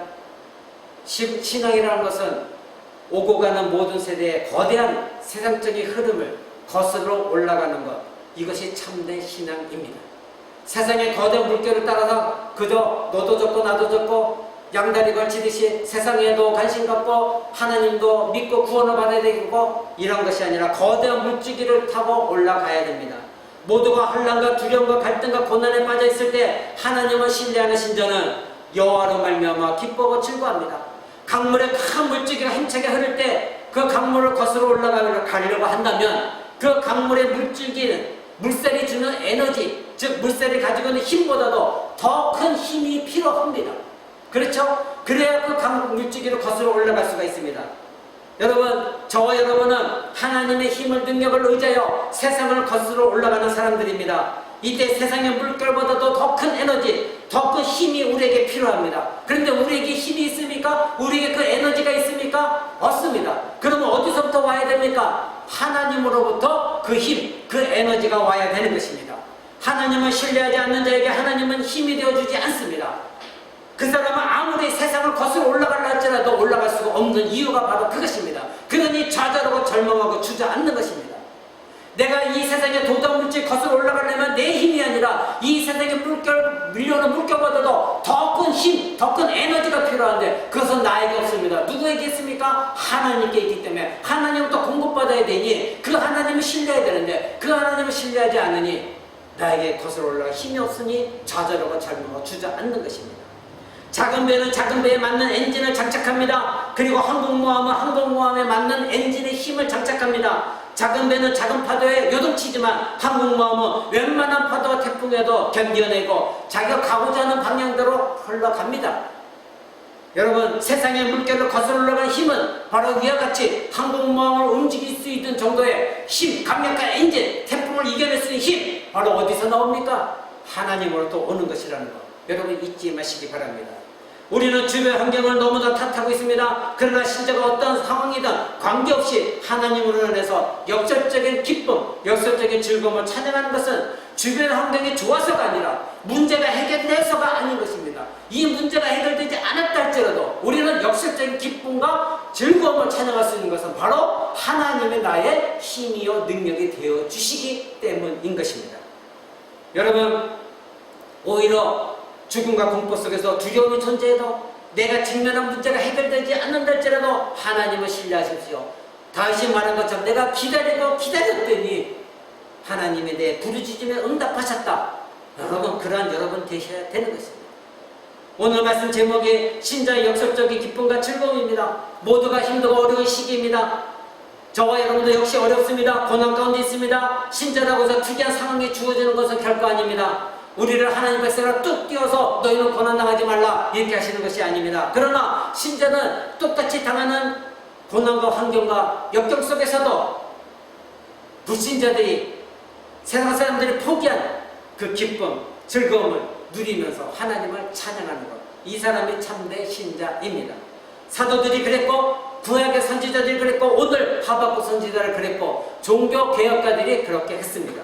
신앙이라는 것은 오고 가는 모든 세대의 거대한 세상적인 흐름을 거슬러 올라가는 것, 이것이 참된 신앙입니다. 세상의 거대한 물결을 따라서 그저 너도 졌고 나도 졌고 양다리 걸치듯이 세상에도 관심 갖고 하나님도 믿고 구원을 받아야 되고 이런 것이 아니라 거대한 물줄기를 타고 올라가야 됩니다. 모두가 혼란과 두려움과 갈등과 고난에 빠져 있을 때 하나님을 신뢰하는 신자는 여호와로 말미암아 기뻐하고 즐거워합니다. 강물에 큰 물줄기가 힘차게 흐를 때 그 강물을 거슬러 올라가려고 한다면 그 강물의 물줄기는 물살이 주는 에너지, 즉 물살이 가지고 있는 힘보다도 더 큰 힘이 필요합니다. 그렇죠? 그래야 그 물줄기를 거슬러 올라갈 수가 있습니다. 여러분, 저와 여러분은 하나님의 힘을, 능력을 의지하여 세상을 거슬러 올라가는 사람들입니다. 이때 세상의 물결보다도 더 큰 에너지, 더 큰 힘이 우리에게 필요합니다. 그런데 우리에게 힘이 있습니까? 우리에게 그 에너지가 있습니까? 없습니다. 그러면 어디서부터 와야 됩니까? 하나님으로부터 그 힘, 그 에너지가 와야 되는 것입니다. 하나님을 신뢰하지 않는 자에게 하나님은 힘이 되어주지 않습니다. 그 사람은 아무리 세상을 거슬러 올라가려 할지라도 올라갈 수가 없는 이유가 바로 그것입니다. 그러니 좌절하고 절망하고 주저앉는 것입니다. 내가 이 세상의 도덕 물질 거슬러 올라가려면 내 힘이 아니라 이 세상의 밀려오는 물결보다도 더 큰 힘, 더 큰 에너지가 필요한데 그것은 나에게 없습니다. 누구에게 있습니까? 하나님께 있기 때문에 하나님부터 공급받아야 되니 그 하나님을 신뢰해야 되는데 그 하나님을 신뢰하지 않으니 나에게 거슬러 올라갈 힘이 없으니 좌절하고 절망하고 주저앉는 것입니다. 작은 배는 작은 배에 맞는 엔진을 장착합니다. 그리고 항공모함은 항공모함에 맞는 엔진의 힘을 장착합니다. 작은 배는 작은 파도에 요동치지만 항공모함은 웬만한 파도와 태풍에도 견뎌내고 자기가 가고자 하는 방향대로 흘러갑니다. 여러분, 세상의 물결을 거슬러 올라가는 힘은 바로 위와 같이 항공모함을 움직일 수 있는 정도의 힘, 강력한 엔진, 태풍을 이겨낼 수 있는 힘, 바로 어디서 나옵니까? 하나님으로부터 오는 것이라는 것, 여러분 잊지 마시기 바랍니다. 우리는 주변 환경을 너무나 탓하고 있습니다. 그러나 신자가 어떤 상황이든 관계없이 하나님으로 인해서 역설적인 기쁨, 역설적인 즐거움을 찬양하는 것은 주변 환경이 좋아서가 아니라 문제가 해결돼서가 아닌 것입니다. 이 문제가 해결되지 않았다 할지라도 우리는 역설적인 기쁨과 즐거움을 찬양할 수 있는 것은 바로 하나님의 나의 힘이요 능력이 되어 주시기 때문인 것입니다. 여러분, 오히려 죽음과 공포 속에서 두려움이 존재해도 내가 직면한 문제가 해결되지 않는다 할지라도 하나님을 신뢰하십시오. 다시 말한 것처럼 내가 기다리고 기다렸더니 하나님이 내 부르짖음에 응답하셨다. 여러분, 그러한 여러분 되셔야 되는 것입니다. 오늘 말씀 제목이 신자의 역설적인 기쁨과 즐거움입니다. 모두가 힘들고 어려운 시기입니다. 저와 여러분도 역시 어렵습니다. 고난 가운데 있습니다. 신자라고 해서 특이한 상황이 주어지는 것은 결코 아닙니다. 우리를 하나님 백성으로 뚝 띄워서 너희는 고난당하지 말라 이렇게 하시는 것이 아닙니다. 그러나 신자는 똑같이 당하는 고난과 환경과 역경 속에서도 불신자들이, 세상 사람들이 포기한 그 기쁨, 즐거움을 누리면서 하나님을 찬양하는 것, 이 사람이 참된 신자입니다. 사도들이 그랬고, 구약의 선지자들이 그랬고, 오늘 하박국 선지자를 그랬고, 종교개혁가들이 그렇게 했습니다.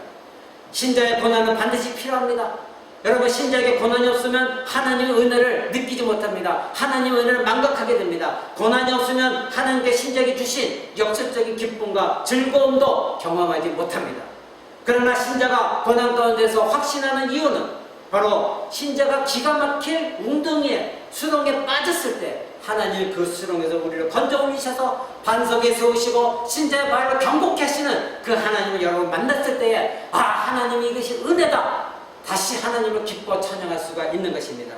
신자의 고난은 반드시 필요합니다. 여러분, 신자에게 고난이 없으면 하나님의 은혜를 느끼지 못합니다. 하나님의 은혜를 망각하게 됩니다. 고난이 없으면 하나님께 신자에게 주신 역설적인 기쁨과 즐거움도 경험하지 못합니다. 그러나 신자가 고난 가운데서 확신하는 이유는 바로 신자가 기가 막힐 웅덩이에, 수렁에 빠졌을 때 하나님이 그 수렁에서 우리를 건져 올리셔서 반석에 세우시고 신자의 말로 경고케 하시는 그 하나님을 여러분 만났을 때에 하나님이 이것이 은혜다, 다시 하나님을 기뻐 찬양할 수가 있는 것입니다.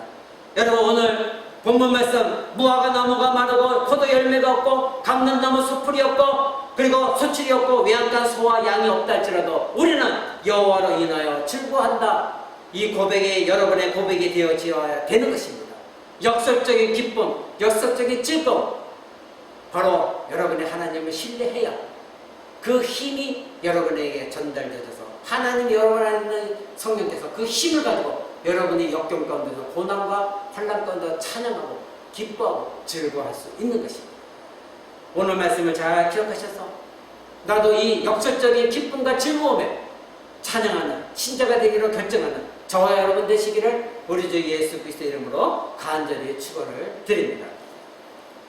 여러분, 오늘 본문 말씀, 무화과 나무가 마르고 포도 열매가 없고 감람나무 수풀이 없고 그리고 소출이 없고 외양간 소와 양이 없다 할지라도 우리는 여호와로 인하여 즐거워한다, 이 고백이 여러분의 고백이 되어져야 되는 것입니다. 역설적인 기쁨, 역설적인 즐거움, 바로 여러분의 하나님을 신뢰해야 그 힘이 여러분에게 전달되어서 하나님이 여러분의 성령께서 그 힘을 가지고 여러분이 역경 가운데서 고난과 환난 가운데 찬양하고 기뻐하고 즐거워할 수 있는 것입니다. 오늘 말씀을 잘 기억하셔서 나도 이 역설적인 기쁨과 즐거움에 찬양하는 신자가 되기로 결정하는 저와 여러분 되시기를 우리 주 예수 그리스도의 이름으로 간절히 축원을 드립니다.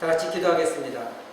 다 같이 기도하겠습니다.